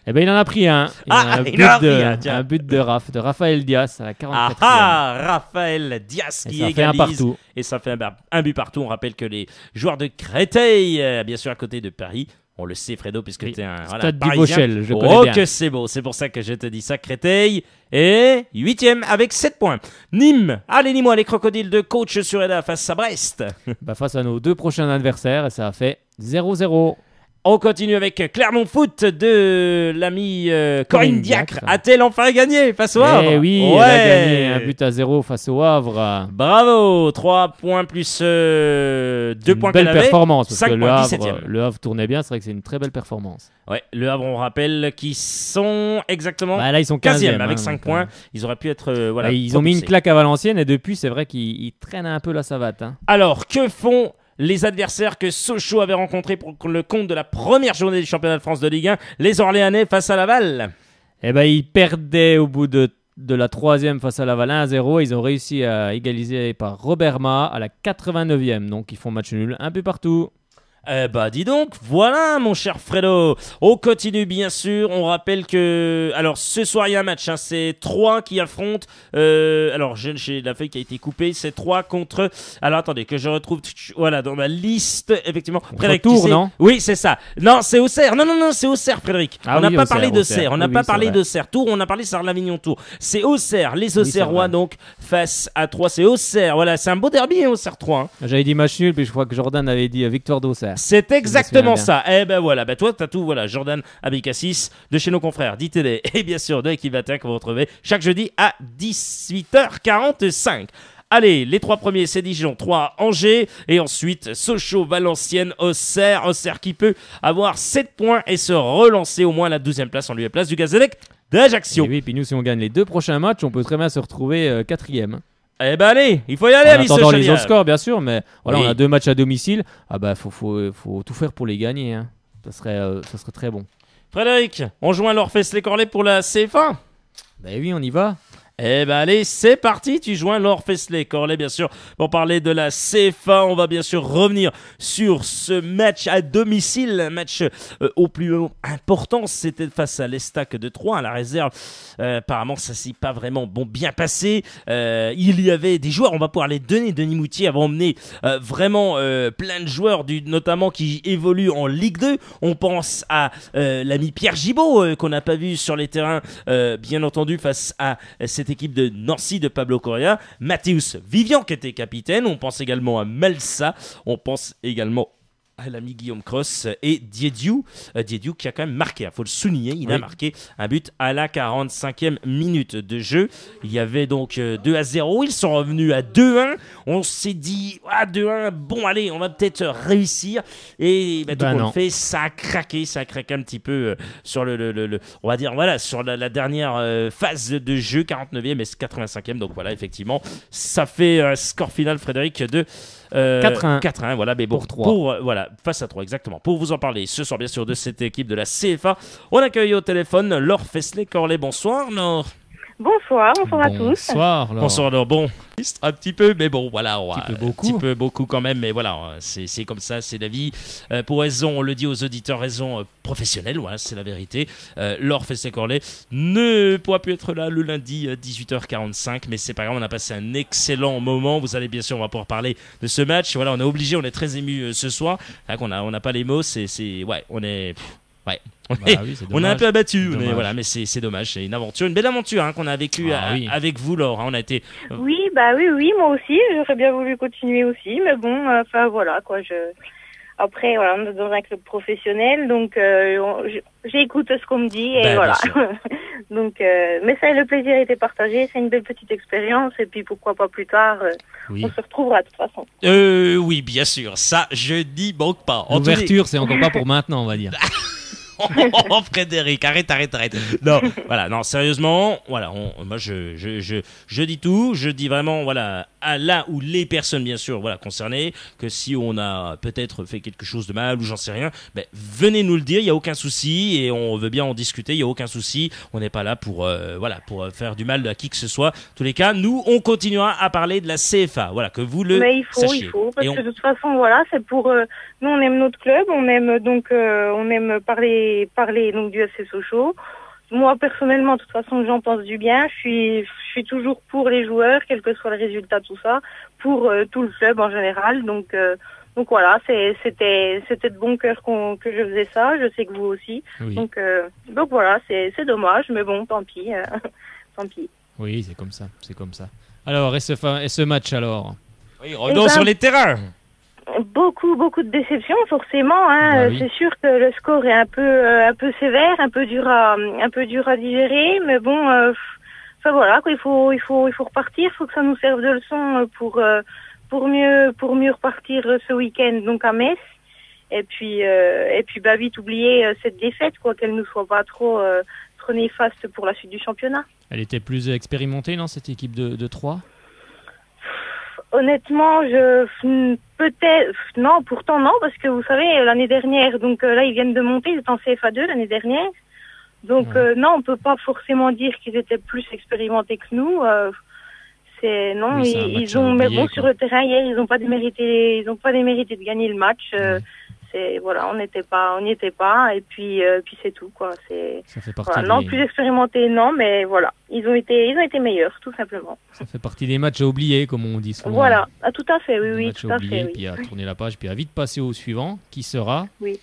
Eh ben il en a pris un. Un but de Raphaël Diaz à la 44e. Raphaël Diaz qui égalise. Et ça fait un but partout. On rappelle que les joueurs de Créteil, bien sûr à côté de Paris, on le sait, Fredo, puisque tu es un Stade Parisien. du Vauchel, je connais bien. Que c'est beau, c'est pour ça que je te dis ça. Créteil est 8e avec 7 points. Nîmes, les Nîmois, les crocodiles de coach Sureda face à Brest. Face à nos 2 prochains adversaires, et ça a fait 0-0. On continue avec Clermont Foot de l'ami Corinne Diacre. A-t-elle enfin gagné face au Havre? Eh oui, elle a gagné 1 but à 0 face au Havre. Bravo, 3 points plus 2 points qu'elle avait. Belle performance, parce 5 que points, le Havre tournait bien, c'est vrai que c'est une très belle performance. Ouais, le Havre, on rappelle qu'ils sont exactement là, ils sont 15e avec 5 points. Ils auraient pu être ils ont mis une claque à Valenciennes et depuis, c'est vrai qu'ils traînent un peu la savate. Hein. Alors, que font les adversaires que Sochaux avait rencontrés pour le compte de la première journée du championnat de France de Ligue 1, les Orléanais face à Laval? Eh ben, ils perdaient au bout de la 3e face à Laval 1-0. Ils ont réussi à égaliser par Robert Ma à la 89e. Donc, ils font match nul, 1 but partout. Dis donc, voilà mon cher Fredo. On continue bien sûr, on rappelle que... Alors ce soir il y a un match, c'est 3 qui affrontent... Alors j'ai la feuille qui a été coupée, c'est 3 contre... Alors attendez, que je retrouve... Voilà, dans ma liste, effectivement. Frédéric, Tours, non? Oui, c'est ça. Non, c'est Auxerre. Non, c'est Auxerre, Frédéric. On n'a pas parlé d'Auxerre. On n'a pas parlé d'Auxerre. Tours, on a parlé Sarre-Lavignon Tours. C'est Auxerre, les Auxerrois donc, face à 3. C'est Auxerre. Voilà, c'est un beau derby, Auxerre 3. J'avais dit match nul, puis je crois que Jordan avait dit victoire d'Auxerre. C'est exactement bien. ça. Eh ben voilà, toi t'as tout, voilà, Jordan Abécassis de chez nos confrères d'ITD et bien sûr de l'équipe 21 que vous retrouvez chaque jeudi à 18h45. Allez, les 3 premiers, c'est Dijon, 3 Angers, et ensuite Sochaux, Valenciennes, Auxerre qui peut avoir 7 points et se relancer au moins à la 12e place en lieu et place du Gazélec d'Ajaccio. Et oui, puis nous, si on gagne les 2 prochains matchs, on peut très bien se retrouver 4e. Eh ben allez, il faut y aller, En Alice attendant les Chaliard. autres scores, bien sûr, mais voilà, Oui. on a 2 matchs à domicile. Ah bah, faut tout faire pour les gagner. Hein. Ça serait très bon. Frédéric, on joint l'Orfès-les-Corlay pour la CFA. Bah oui, on y va. Eh ben allez, c'est parti, tu joins Laure Fesley-Corlay bien sûr pour parler de la CFA. On va bien sûr revenir sur ce match à domicile, un match au plus important, c'était face à l'Estac de Troyes à la réserve. Apparemment ça s'est pas vraiment bien passé. Il y avait des joueurs, on va pouvoir les donner. Denis Moutier avait emmené vraiment plein de joueurs notamment qui évoluent en Ligue 2. On pense à l'ami Pierre Gibaud qu'on n'a pas vu sur les terrains bien entendu face à cette équipe de Nancy de Pablo Correa, Mathéus Vivian qui était capitaine, on pense également à Melsa, on pense également à l'ami Guillaume Cross et Diediou qui a quand même marqué, il faut le souligner, il a marqué un but à la 45e minute de jeu. Il y avait donc 2-0, ils sont revenus à 2-1, on s'est dit 2-1, bon allez, on va peut-être réussir, et tout compte fait, ça a craqué un petit peu sur le on va dire voilà, sur la dernière phase de jeu, 49e et 85e, donc voilà, effectivement, ça fait un score final, Frédéric, de 4-1, voilà, mais bon, voilà, face à 3, exactement. Pour vous en parler ce soir, bien sûr, de cette équipe de la CFA, on accueille au téléphone Laure Fesley-Corlay. Bonsoir, Laure. Bonsoir à tous. Bonsoir, Laure. Bon, un petit peu, mais bon, voilà, un petit peu beaucoup quand même, mais voilà, c'est comme ça, c'est la vie. Pour raison, on le dit aux auditeurs, raison professionnelle, voilà, c'est la vérité. Laure Fesley-Corlay ne pourra plus être là le lundi 18h45, mais c'est pas grave, on a passé un excellent moment. Vous allez bien sûr, on va pouvoir parler de ce match. Voilà, on est obligé, on est très ému ce soir. On n'a pas les mots, on est. Ouais. On est un peu abattu, mais c'est dommage. C'est une belle aventure qu'on a vécue avec vous, Laure. On a été. Oui, moi aussi. J'aurais bien voulu continuer aussi, mais bon, voilà quoi. Après, voilà, on est dans un club professionnel, donc j'écoute ce qu'on me dit et voilà. Donc, mais ça, le plaisir a été partagé. C'est une belle petite expérience et puis pourquoi pas plus tard, on se retrouvera de toute façon. Oui, bien sûr. Ça, je n'y manque pas. L'ouverture, c'est encore pas pour maintenant, on va dire. Oh Frédéric, arrête. Non, voilà, non, sérieusement, voilà, moi je dis tout, je dis vraiment, voilà, à là où les personnes, bien sûr, voilà, concernées, que si on a peut-être fait quelque chose de mal ou j'en sais rien, venez nous le dire, il y a aucun souci et on veut bien en discuter, il y a aucun souci, on n'est pas là pour faire du mal à qui que ce soit. En tous les cas, nous, on continuera à parler de la CFA, voilà, que vous le sachiez. Il faut, parce que de toute façon, voilà, c'est pour nous, on aime notre club, on aime parler donc du FC Sochaux. Moi personnellement, de toute façon, j'en pense du bien. Je suis toujours pour les joueurs, quel que soit le résultat, tout ça, pour tout le club en général. Donc voilà, c'était de bon cœur que je faisais ça. Je sais que vous aussi. Oui. Donc voilà, c'est dommage, mais bon, tant pis, tant pis. Oui, c'est comme ça. Alors, et ce match alors? Oui, revenons sur les terrains. Beaucoup de déceptions forcément. C'est sûr que le score est un peu sévère, un peu dur à digérer, mais bon, voilà quoi. Il faut repartir. Il faut que ça nous serve de leçon pour mieux repartir ce week-end donc à Metz. Et puis vite oublier cette défaite quoi, qu'elle ne soit pas trop néfaste pour la suite du championnat. Elle était plus expérimentée, non, cette équipe de Troyes? Honnêtement, peut-être non, pourtant non, parce que vous savez, l'année dernière, donc là ils viennent de monter, ils étaient en CFA2 l'année dernière, donc non, on peut pas forcément dire qu'ils étaient plus expérimentés que nous. Ils ont, mais bon, sur le terrain hier, ils ont pas démérité de gagner le match. On n'y était pas, et puis c'est tout quoi. Ça fait partie non, plus expérimenté, non, mais voilà, ils ont été meilleurs, tout simplement. Ça fait partie des matchs à oublier, comme on dit souvent. Voilà, tout à fait, oui, tout à fait. Puis à tourner la page, puis à vite passer au suivant, qui sera. Oui.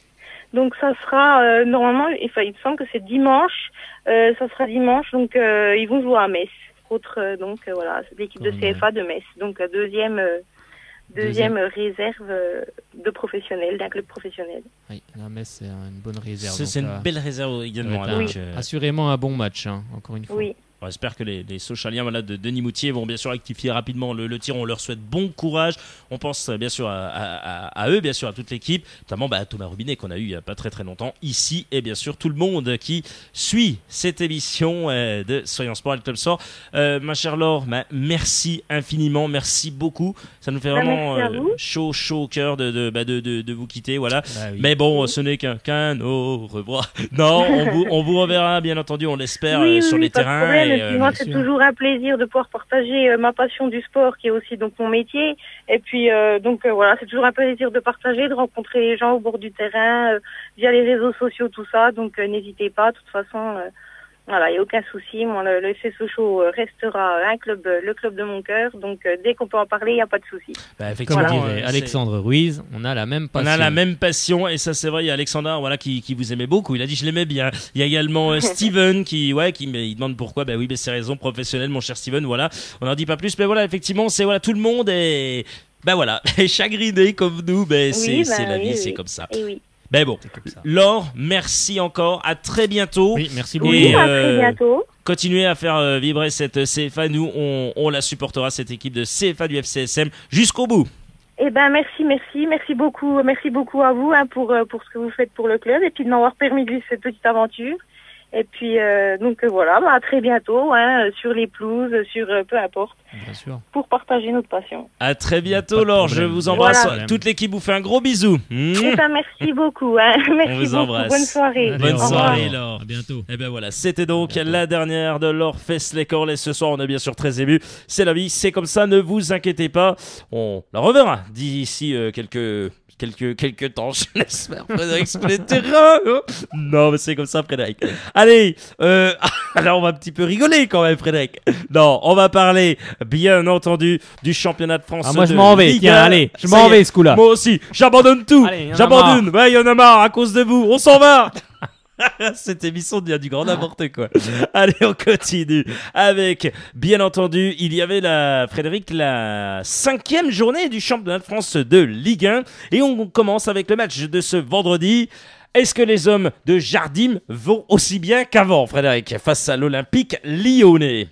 Donc ça sera normalement, il me semble que c'est dimanche. Ça sera dimanche, donc ils vont jouer à Metz. C'est l'équipe de CFA de Metz, donc deuxième réserve de professionnels, d'un club professionnel. Oui, la Metz, c'est une bonne réserve. C'est une belle réserve également. Assurément un bon match, encore une fois. Oui. On espère que les Sochaliens de Denis Moutier vont bien sûr rectifier rapidement le tir. On leur souhaite bon courage. On pense bien sûr à eux, bien sûr à toute l'équipe, notamment à Thomas Robinet qu'on a eu il n'y a pas très très longtemps ici, et bien sûr tout le monde qui suit cette émission de Soyons Sport et le Club Sport. Ma chère Laure, merci infiniment, merci beaucoup. Ça nous fait vraiment chaud au cœur de vous quitter. Voilà. Oui. Mais bon, ce n'est qu'un au revoir. Non, on vous reverra bien entendu, on l'espère, sur les terrains. Moi, c'est toujours un plaisir de pouvoir partager ma passion du sport, qui est aussi donc mon métier. Et puis voilà, c'est toujours un plaisir de partager, de rencontrer les gens au bord du terrain, via les réseaux sociaux, tout ça. Donc n'hésitez pas. De toute façon, voilà, il n'y a aucun souci. Moi, le FC Sochaux restera le club de mon cœur. Donc dès qu'on peut en parler, il n'y a pas de souci. Effectivement, comme dirait Alexandre Ruiz, on a la même passion. On a la même passion, et ça c'est vrai. Il y a Alexandre, qui vous aimait beaucoup. Il a dit je l'aimais bien. Il y a également Steven qui il demande pourquoi. Oui, c'est raison professionnelle, mon cher Steven. Voilà, on n'en dit pas plus. Mais voilà, effectivement, c'est tout le monde est chagriné comme nous. C'est la vie, c'est comme ça. Et oui. Bon, Laure, merci encore, à très bientôt. Oui, merci beaucoup. Et à très bientôt. Continuez à faire vibrer cette CFA, nous on la supportera, cette équipe de CFA du FCSM jusqu'au bout. Merci beaucoup à vous pour ce que vous faites pour le club et puis de m'avoir permis de vivre cette petite aventure. Et puis voilà, à très bientôt sur les pelouses, sur peu importe. Bien sûr. Pour partager notre passion. À très bientôt, Laure. Je vous embrasse. Voilà. Toute l'équipe vous fait un gros bisou. Merci beaucoup. Merci On vous embrasse. Bonne soirée. Allez, bonne soirée, Laure. À bientôt. Et voilà, c'était donc la dernière de Laure Fessler-Corlet. Ce soir, on est bien sûr très émus. C'est la vie, c'est comme ça. Ne vous inquiétez pas. On la reverra d'ici quelques temps, je l'espère, Frédéric, sur les terrains. Non, mais c'est comme ça, Frédéric. Allez, alors on va un petit peu rigoler quand même, Frédéric. Non, on va parler, bien entendu, du championnat de France. Moi, je m'en vais. Tiens, allez, je m'en vais, ce coup-là. Moi aussi, j'abandonne tout. J'abandonne. Ouais, il y en a marre à cause de vous. On s'en va. Cette émission devient du grand n'importe quoi. Allez, on continue avec, bien entendu, il y avait la 5e journée du championnat de France de Ligue 1 et on commence avec le match de ce vendredi. Est-ce que les hommes de Jardim vont aussi bien qu'avant, Frédéric, face à l'Olympique lyonnais?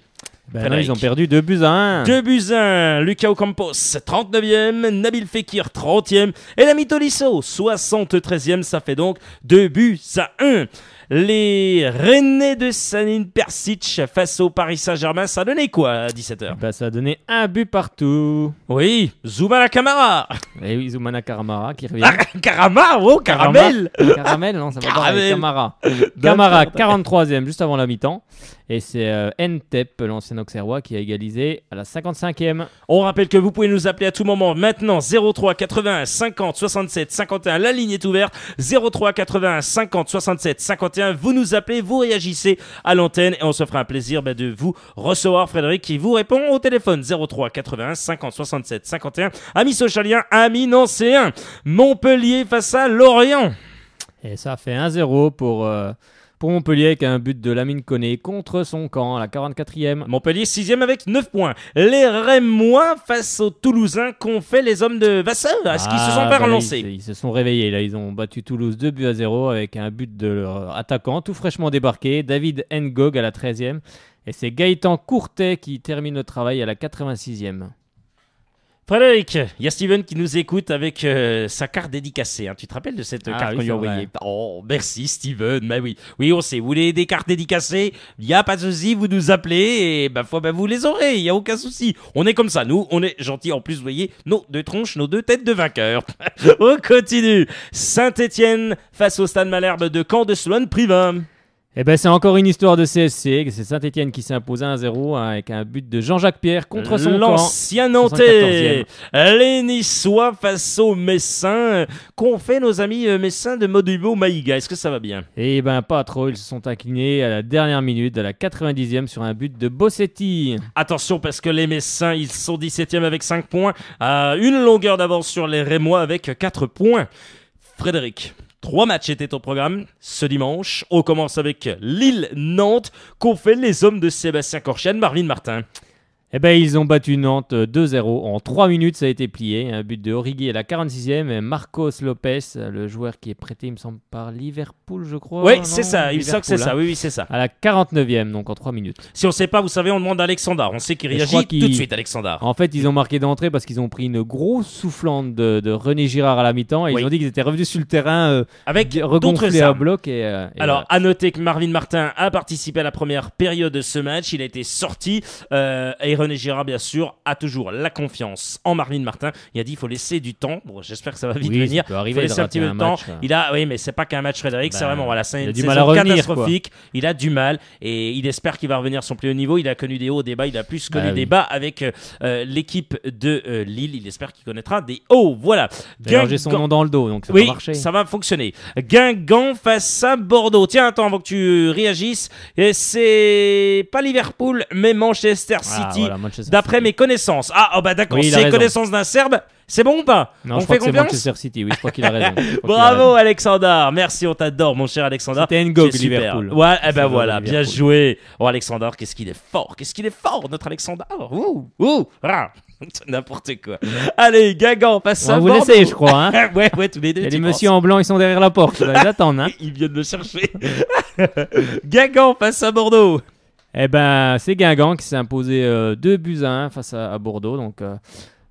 Là, ils ont perdu 2-1. 2-1. Lucas Ocampos, 39e. Nabil Fekir, 30e. Et Lami Tolisso, 73e. Ça fait donc 2-1. Les Rennais de Sanin Persic face au Paris Saint-Germain, ça a donné quoi à 17h? Ça a donné un but partout. Oui, Zoumana Kamara. Et oui, Zoumana Kamara qui revient. Karama, caramel. Caramel, non, ça va pas. Kamara. Kamara, 43e, juste avant la mi-temps. Et c'est Ntep, l'ancien Auxerrois, qui a égalisé à la 55e. On rappelle que vous pouvez nous appeler à tout moment. Maintenant, 03 81 50 67 51. La ligne est ouverte. 03 81 50 67 51. Vous nous appelez, vous réagissez à l'antenne et on se fera un plaisir de vous recevoir. Frédéric qui vous répond au téléphone. 03 81 50 67 51. Amis socialiens, amis nancéens. Montpellier face à Lorient. Et ça fait 1-0 pour Montpellier avec un but de Lamine Koné contre son camp à la 44e. Montpellier 6e avec 9 points. Les Rémois face aux Toulousains qu'ont fait les hommes de Vasseur. Est-ce qu'ils se sont pas relancés? Ils se sont réveillés. Là, ils ont battu Toulouse 2-0 avec un but de leur attaquant tout fraîchement débarqué, David Ngog à la 13e. Et c'est Gaëtan Courtet qui termine le travail à la 86e. Frédéric, il y a Steven qui nous écoute avec sa carte dédicacée. Tu te rappelles de cette carte qu'on lui a envoyée? Oh, merci Steven. Oui, on sait. Vous voulez des cartes dédicacées? Il n'y a pas de souci. Vous nous appelez et vous les aurez. Il n'y a aucun souci. On est comme ça. Nous, on est gentils. En plus, vous voyez, nos deux tronches, nos deux têtes de vainqueurs. On continue. Saint-Etienne face au Stade Malherbe de Caen de Sloan Priva. C'est encore une histoire de CSC. C'est Saint-Etienne qui s'est imposé 1-0 avec un but de Jean-Jacques Pierre contre son l'ancien Nantais. Les Niçois face aux Messins qu'ont fait nos amis Messins de Modimo Maïga. Est-ce que ça va bien? Pas trop. Ils se sont inclinés à la dernière minute, à la 90e, sur un but de Bossetti. Attention parce que les Messins, ils sont 17e avec 5 points, à une longueur d'avance sur les Rémois avec 4 points. Frédéric, 3 matchs étaient au programme ce dimanche. On commence avec Lille-Nantes qu'ont fait les hommes de Sébastien Corchia, Marvin Martin. Eh ben, ils ont battu Nantes 2-0. En 3 minutes, ça a été plié. Un but de Origi à la 46e. Et Marcos Lopez, le joueur qui est prêté, il me semble, par Liverpool, je crois. Oui, c'est ça. Il me semble que c'est ça. Oui, c'est ça. À la 49e, donc en 3 minutes. Si on ne sait pas, vous savez, on demande à Alexandre. On sait qu'il réagit tout de suite, Alexandre. En fait, ils ont marqué d'entrée parce qu'ils ont pris une grosse soufflante de René Girard à la mi-temps. Et ils ont dit qu'ils étaient revenus sur le terrain avec regonflés à bloc. Alors, à noter que Marvin Martin a participé à la première période de ce match. Il a été sorti. Et René Girard, bien sûr, a toujours la confiance en Marvin Martin. Il a dit qu'il faut laisser du temps. Bon, j'espère que ça va vite venir. Il faut laisser un petit peu de temps. Match, oui, mais c'est pas qu'un match, Frédéric. C'est vraiment c'est une saison catastrophique. Il a du mal et il espère qu'il va revenir à son plus haut niveau. Il a connu des hauts, des bas. Il a plus connu des bas avec l'équipe de Lille. Il espère qu'il connaîtra des hauts. Voilà. J'ai son nom dans le dos, donc ça va marcher. Ça va fonctionner. Guingamp face à Bordeaux. Tiens, attends, avant que tu réagisses. C'est pas Liverpool, mais Manchester City. D'après mes connaissances. D'accord. C'est connaissance d'un Serbe. C'est bon ou pas? Non, je crois que c'est Manchester City. Oui, je crois qu'il a raison. Bravo, Alexandre. Merci, on t'adore, mon cher Alexandre. C'était Ngog, Liverpool. Ouais, voilà, bien joué. Oh, Alexandre, qu'est-ce qu'il est fort. Notre Alexandre. N'importe quoi. Allez, Guingamp passe à Bordeaux. Vous laissez, je crois. Hein. ouais, tous les deux. Et les messieurs en blanc, ils sont derrière la porte. Ils attendent. Hein. Ils viennent me chercher. Guingamp passe à Bordeaux. Eh ben, c'est Guingamp qui s'est imposé 2-1 face à Bordeaux. Donc,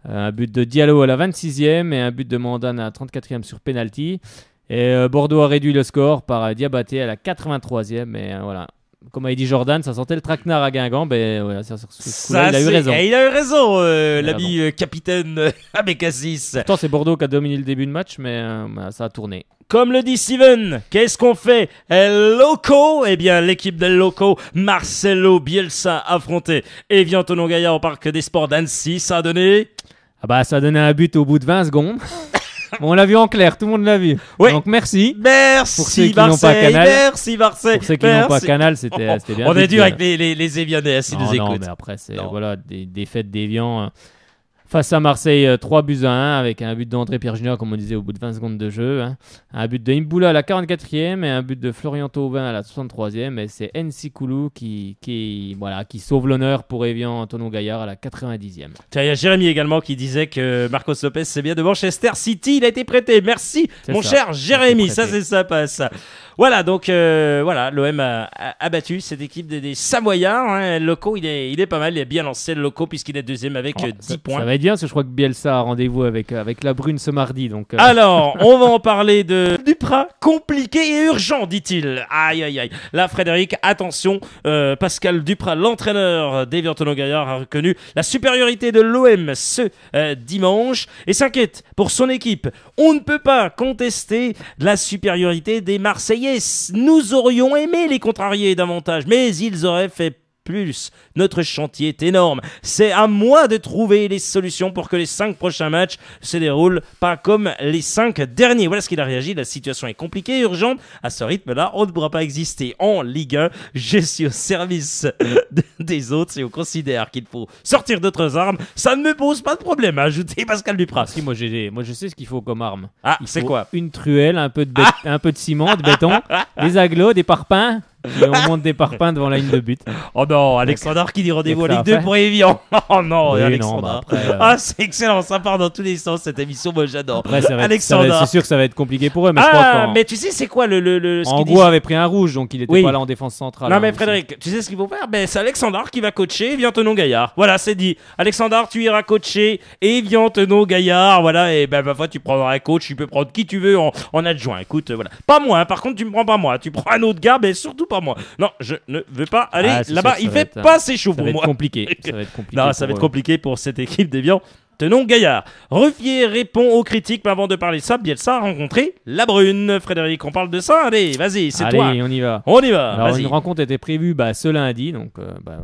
un but de Diallo à la 26e et un but de Mandane à la 34e sur penalty. Et Bordeaux a réduit le score par Diabaté à la 83e. Et voilà. Comme a dit Jordan, ça sentait le traquenard à Guingamp. Ben, voilà, il a eu raison. Il a eu raison, l'ami capitaine Abécassis. Pourtant, c'est Bordeaux qui a dominé le début de match, mais ça a tourné. Comme le dit Steven, qu'est-ce qu'on fait? El Loco, eh bien l'équipe del Loco, Marcelo Bielsa affronté Evian Tonon Gaillard au Parc des Sports d'Annecy, ça a donné... ça a donné un but au bout de 20 secondes. Bon, on l'a vu en clair, tout le monde l'a vu. Oui. Donc merci. Pour ceux qui n'ont pas Canal. Merci Marseille. Pour ceux qui n'ont pas Canal, c'était bien. On est dur avec les Évianais, s'ils nous écoutent. Non, mais après, c'est des défaites d'Évian. Face à Marseille, 3-1 avec un but d'André Pierre Junior, comme on disait, au bout de 20 secondes de jeu. Hein. Un but de Imboula à la 44e et un but de Florian Thauvin à la 63e. Et c'est Nsikulu qui sauve l'honneur pour Evian Tonon Gaillard à la 90e. Tiens, il y a Jérémy également qui disait que Marcos Lopez, c'est bien de Manchester City. Il a été prêté. Merci, cher Jérémy. Ça, c'est sympa, ça. Voilà, donc l'OM a battu cette équipe des Savoyards. Hein. Le Loco, il est pas mal. Il est bien lancé, le Loco, puisqu'il est deuxième avec 10 points. Ça va être bien, parce que je crois que Bielsa a rendez-vous avec la Brune ce mardi. Donc, Alors, on va en parler de Duprat, compliqué et urgent, dit-il. Aïe, aïe, aïe. Là, Frédéric, attention, Pascal Duprat, l'entraîneur d'Evian Tonon Gaillard, a reconnu la supériorité de l'OM ce dimanche et s'inquiète pour son équipe. On ne peut pas contester la supériorité des Marseillais. Nous aurions aimé les contrarier davantage, mais ils auraient fait plus. Notre chantier est énorme. C'est à moi de trouver les solutions pour que les 5 prochains matchs se déroulent pas comme les 5 derniers. Voilà ce qu'il a réagi. La situation est compliquée et urgente. À ce rythme-là, on ne pourra pas exister en Ligue 1. Je suis au service des autres. Si on considère qu'il faut sortir d'autres armes, ça ne me pose pas de problème, a ajouté Pascal Duprat. Si, moi je sais ce qu'il faut comme arme. C'est quoi? Une truelle, un peu de ciment, de béton, des agglos, des parpaings. Et on monte des parpaings devant la ligne de but. Oh non, Alexandre qui dit rendez-vous en Ligue 2 pour Evian. Oh non, oui, Alexandre. C'est excellent, ça part dans tous les sens cette émission, moi j'adore. Après, c'est sûr que ça va être compliqué pour eux, mais je crois mais tu sais c'est quoi le Ango avait pris un rouge, donc il était pas là en défense centrale. Non mais Frédéric, tu sais ce qu'il faut faire? C'est Alexandre qui va coacher Evian Tonon Gaillard. Voilà, c'est dit. Alexandre, tu iras coacher Evian Tonon Gaillard. Voilà, et ma foi, tu prendras un coach, tu peux prendre qui tu veux en adjoint. Écoute, voilà. Pas moi, hein. Par contre, tu me prends pas moi. Tu prends un autre gars, mais surtout pas moi. Non, je ne veux pas aller là-bas. Il fait pas assez chaud pour moi. Ça va être compliqué. Non, ça va être compliqué pour cette équipe d'Evian Tonon Gaillard. Ruffier répond aux critiques, mais avant de parler de ça, Bielsa a rencontré la Brune. Frédéric, on parle de ça? Allez, vas-y, c'est toi. Allez, on y va. Alors, une rencontre était prévue ce lundi, donc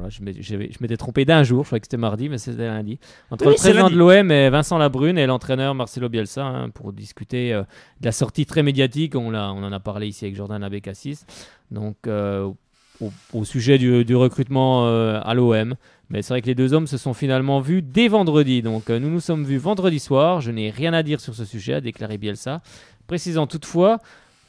je m'étais trompé d'un jour, je croyais que c'était mardi, mais c'était lundi. Entre le président de l'OM et Vincent Labrune et l'entraîneur Marcelo Bielsa, pour discuter de la sortie très médiatique. On en a parlé ici avec Jordan Abécassis. Donc, au sujet du recrutement à l'OM. Mais c'est vrai que les deux hommes se sont finalement vus dès vendredi. Donc nous nous sommes vus vendredi soir. Je n'ai rien à dire sur ce sujet, a déclaré Bielsa, précisant toutefois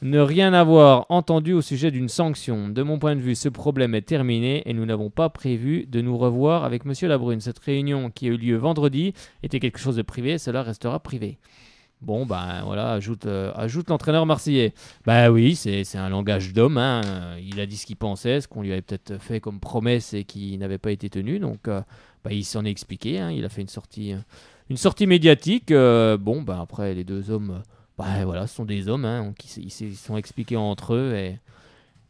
Ne rien avoir entendu au sujet d'une sanction. De mon point de vue, ce problème est terminé et nous n'avons pas prévu de nous revoir avec Monsieur Labrune. Cette réunion qui a eu lieu vendredi était quelque chose de privé, cela restera privé. Bon, ben voilà, ajoute l'entraîneur marseillais. Ben oui, c'est un langage d'homme. Hein. Il a dit ce qu'il pensait, ce qu'on lui avait peut-être fait comme promesse et qui n'avait pas été tenu. Donc, il s'en est expliqué. Hein. Il a fait une sortie médiatique. Après, les deux hommes, voilà, ce sont des hommes hein, qui se sont expliqués entre eux.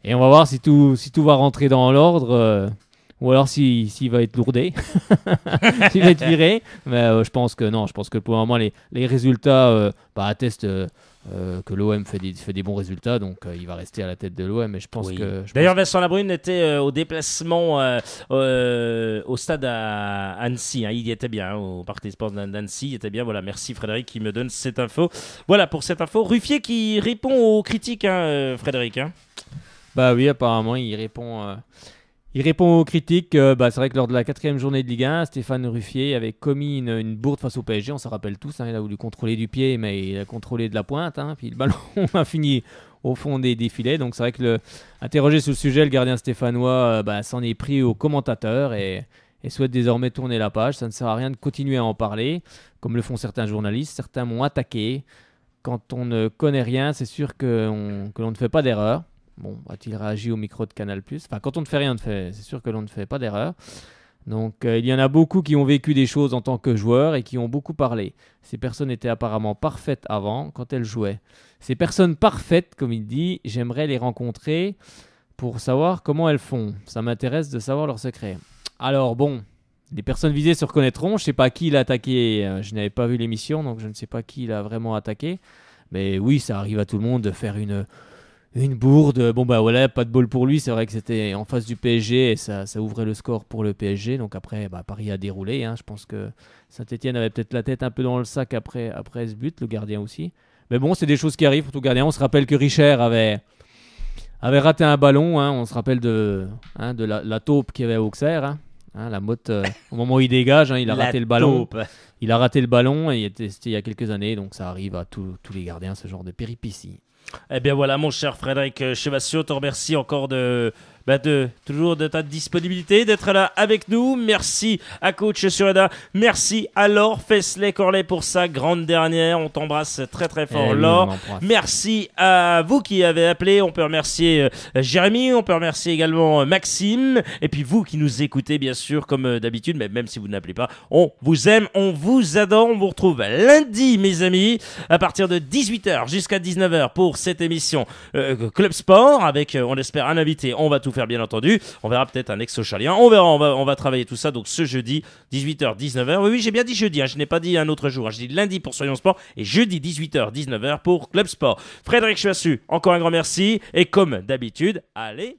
Et on va voir si tout va rentrer dans l'ordre. Ou alors s'il va être lourdé, s'il va être viré. Mais je pense que non, je pense que pour le moment, les résultats attestent que l'OM fait des bons résultats. Donc il va rester à la tête de l'OM. Je pense que. D'ailleurs, Vincent Labrune était au déplacement au stade à Annecy. Hein. Il y était bien, au Parc des Sports d'Annecy. Il était bien. Voilà, merci Frédéric qui me donne cette info. Voilà pour cette info. Ruffier qui répond aux critiques, hein, Frédéric. Hein. Bah oui, apparemment, il répond. Il répond aux critiques. C'est vrai que lors de la 4e journée de Ligue 1, Stéphane Ruffier avait commis une bourde face au PSG. On s'en rappelle tous. Hein, il a voulu contrôler du pied, mais il a contrôlé de la pointe. Hein, puis le ballon a fini au fond des filets. Donc c'est vrai que interrogé sur le sujet, le gardien stéphanois s'en est pris aux commentateurs et souhaite désormais tourner la page. Ça ne sert à rien de continuer à en parler, comme le font certains journalistes. Certains m'ont attaqué. Quand on ne connaît rien, c'est sûr que l'on ne fait pas d'erreur. Bon, a-t-il réagi au micro de Canal+. Enfin, quand on ne fait rien, c'est sûr que l'on ne fait pas d'erreur. Donc, il y en a beaucoup qui ont vécu des choses en tant que joueurs et qui ont beaucoup parlé. Ces personnes étaient apparemment parfaites avant, quand elles jouaient. Ces personnes parfaites, comme il dit, j'aimerais les rencontrer pour savoir comment elles font. Ça m'intéresse de savoir leurs secrets. Alors, bon, les personnes visées se reconnaîtront. Je ne sais pas qui il a attaqué. Je n'avais pas vu l'émission, donc je ne sais pas qui il a vraiment attaqué. Mais oui, ça arrive à tout le monde de faire une bourde. Bon, voilà, pas de bol pour lui. C'est vrai que c'était en face du PSG et ça ouvrait le score pour le PSG. Donc après, Paris a déroulé. Hein. Je pense que Saint-Etienne avait peut-être la tête un peu dans le sac après ce but, le gardien aussi. Mais bon, c'est des choses qui arrivent pour tout gardien. On se rappelle que Richer avait raté un ballon. Hein. On se rappelle de la taupe qu'il y avait à Auxerre. Hein, la motte, au moment où il dégage, hein, il a raté le ballon. Il a raté le ballon et c'était il y a quelques années. Donc ça arrive à tous les gardiens, ce genre de péripéties. Eh bien voilà, mon cher Frédéric Chevassio, te remercie encore toujours de ta disponibilité, d'être là avec nous. Merci à Coach Sureda. Merci à Laure Fesley-Corlet pour sa grande dernière. On t'embrasse très très fort, Laure. Merci à vous qui avez appelé. On peut remercier Jérémy, on peut remercier également Maxime. Et puis vous qui nous écoutez, bien sûr, comme d'habitude, mais même si vous n'appelez pas, on vous aime, on vous adore. On vous retrouve lundi, mes amis, à partir de 18h jusqu'à 19h pour cette émission Club Sport avec, on l'espère, un invité. On va tout faire, bien entendu. On verra peut-être un ex-Sochalien. On verra, on va travailler tout ça. Donc ce jeudi, 18h, 19h. Oui, j'ai bien dit jeudi. Hein, je n'ai pas dit un autre jour. Hein, je dis lundi pour Soyons Sport et jeudi, 18h, 19h pour Club Sport. Frédéric Chevassio, encore un grand merci. Et comme d'habitude, allez.